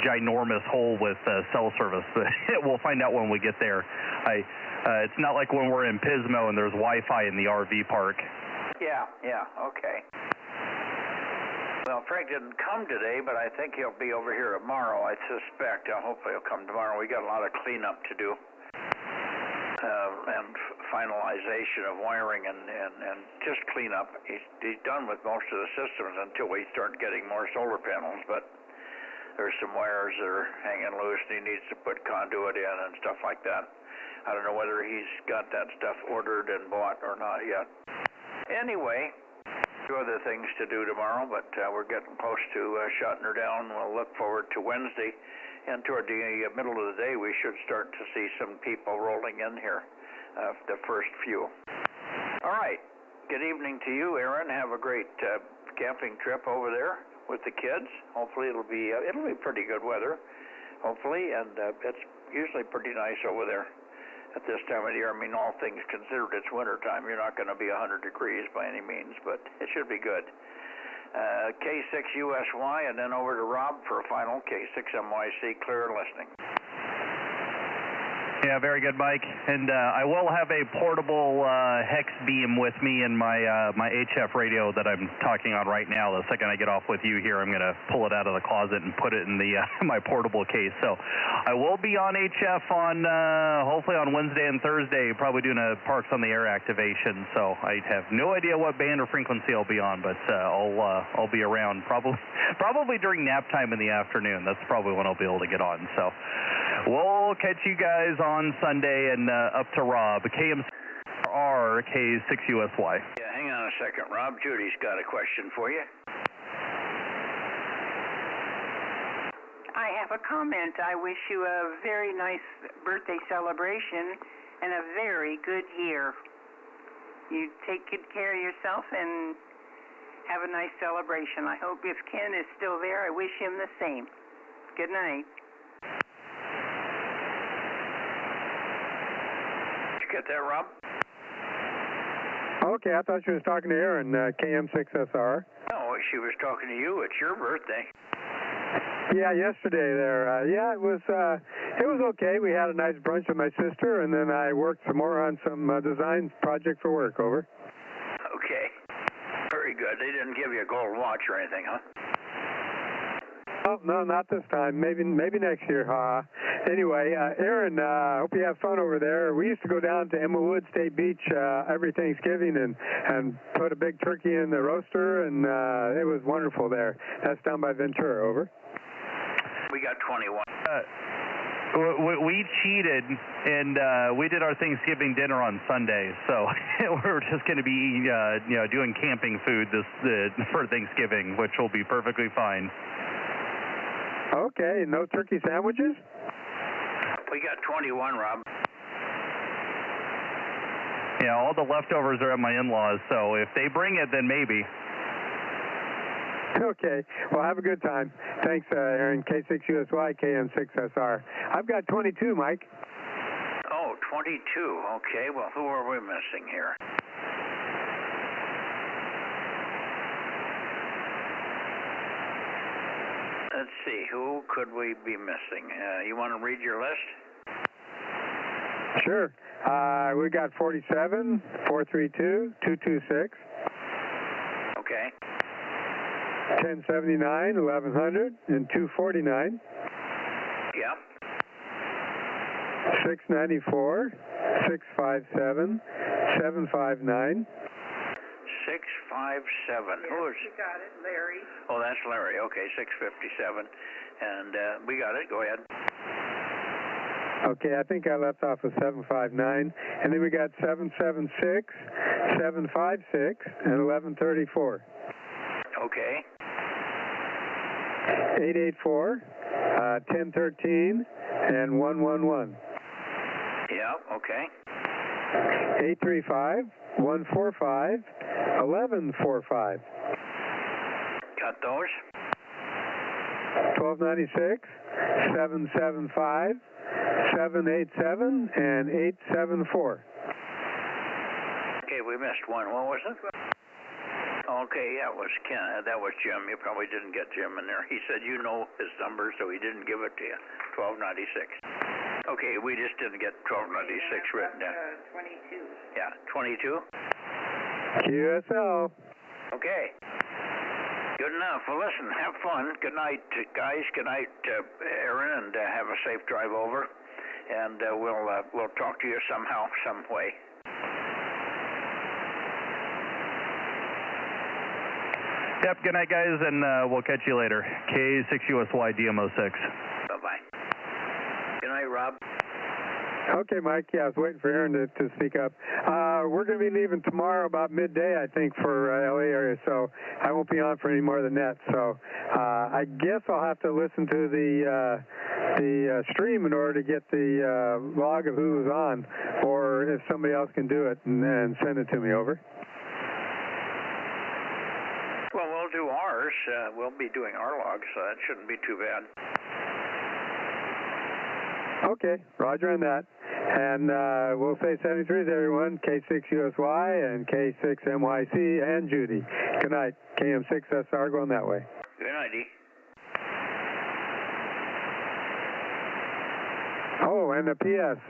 [SPEAKER 5] ginormous hole with cell service, but we'll find out when we get there. It's not like when we're in Pismo and there's Wi-Fi in the RV park.
[SPEAKER 15] Yeah, okay. Well, Frank didn't come today, but I think he'll be over here tomorrow, I suspect. Hopefully he'll come tomorrow. We got a lot of cleanup to do. And finalization of wiring and just cleanup. He's done with most of the systems until we start getting more solar panels, but there's some wires that are hanging loose and he needs to put conduit in and stuff like that. I don't know whether he's got that stuff ordered and bought or not yet. Anyway, two other things to do tomorrow, but we're getting close to shutting her down. We'll look forward to Wednesday. And toward the middle of the day, we should start to see some people rolling in here, the first few. All right. Good evening to you, Aaron. Have a great camping trip over there with the kids. Hopefully it'll be pretty good weather, hopefully, and it's usually pretty nice over there at this time of the year. I mean, all things considered, it's winter time. You're not going to be 100 degrees by any means, but it should be good. K6USY, and then over to Rob for a final K6MYC, clear and listening.
[SPEAKER 5] Yeah, very good, Mike. And I will have a portable hex beam with me in my my HF radio that I'm talking on right now. The second I get off with you here, I'm going to pull it out of the closet and put it in the my portable case. So I will be on HF on hopefully on Wednesday and Thursday, probably doing a Parks on the Air activation. So I have no idea what band or frequency I'll be on, but I'll be around probably during nap time in the afternoon. That's probably when I'll be able to get on. So we'll catch you guys on Sunday, and up to Rob, KMR K6USY.
[SPEAKER 15] Yeah, hang on a second, Rob. Judy's got a question for you.
[SPEAKER 8] I have a comment. I wish you a very nice birthday celebration and a very good year. You take good care of yourself and have a nice celebration. I hope if Ken is still there, I wish him the same. Good night.
[SPEAKER 15] Get that, Rob?
[SPEAKER 13] Okay, I thought she was talking to Aaron, KM6SR.
[SPEAKER 15] No, she was talking to you. It's your birthday.
[SPEAKER 13] Yeah, yesterday there. Yeah, it was okay. We had a nice brunch with my sister, and then I worked some more on some design project for work. Over.
[SPEAKER 15] Okay. Very good. They didn't give you a gold watch or anything, huh?
[SPEAKER 13] Oh, no, not this time. Maybe next year. Anyway, Aaron, hope you have fun over there. We used to go down to Emma Wood State Beach every Thanksgiving and put a big turkey in the roaster, and it was wonderful there. That's down by Ventura. Over.
[SPEAKER 15] We got 21.
[SPEAKER 5] We cheated, and we did our Thanksgiving dinner on Sunday, so we're just going to be doing camping food for Thanksgiving, which will be perfectly fine.
[SPEAKER 13] Okay, no turkey sandwiches?
[SPEAKER 15] We got 21, Rob.
[SPEAKER 5] Yeah, all the leftovers are at my in-laws, so if they bring it, then maybe.
[SPEAKER 13] Okay, well, have a good time. Thanks, Aaron. K6USY, KM6SR. I've got 22, Mike.
[SPEAKER 15] Oh, 22. Okay, well, who are we missing here? Let's see, who could we be missing? You want to read your list?
[SPEAKER 13] Sure. We got 47, 432, 226.
[SPEAKER 15] Okay.
[SPEAKER 13] 1079, 1100, and 249.
[SPEAKER 15] Yep.
[SPEAKER 13] 694, 657, 759.
[SPEAKER 15] 657. Who is?
[SPEAKER 8] You got it, Larry.
[SPEAKER 15] Oh, that's Larry. Okay, 657. And we got it. Go ahead.
[SPEAKER 13] Okay, I think I left off with 759. And then we got 776, 756, and 1134.
[SPEAKER 15] Okay.
[SPEAKER 13] 884, 1013, and 111.
[SPEAKER 15] Yeah, okay.
[SPEAKER 13] 835, 145, 1145.
[SPEAKER 15] Got those?
[SPEAKER 13] 1296, 775, 787, and 874.
[SPEAKER 15] Okay, we missed one. What was it? Okay, that was Ken. That was Jim. You probably didn't get Jim in there. He said you know his number, so he didn't give it to you. 1296. Okay, we just didn't get 1296 written down.
[SPEAKER 8] 22.
[SPEAKER 15] Yeah, 22?
[SPEAKER 13] QSL.
[SPEAKER 15] Okay. Good enough. Well, listen, have fun. Good night, guys. Good night, Aaron, and have a safe drive over. And we'll talk to you somehow, some way.
[SPEAKER 5] Yep, good night, guys, and we'll catch you later. K6USY DMO6.
[SPEAKER 15] Bye-bye. Good night, Rob.
[SPEAKER 13] Okay, Mike. Yeah, I was waiting for Aaron to speak up. We're going to be leaving tomorrow about midday, I think, for LA area, so I won't be on for any more of the net. So I guess I'll have to listen to the stream in order to get the log of who was on, or if somebody else can do it and send it to me. Over.
[SPEAKER 15] Well, we'll do ours. We'll be doing our logs, so that shouldn't be too bad.
[SPEAKER 13] Okay, roger on that. And we'll say 73s, everyone. K6USY and K6MYC and Judy. Good night. KM6SR going that way.
[SPEAKER 15] Good night, E.
[SPEAKER 13] Oh, and the PS.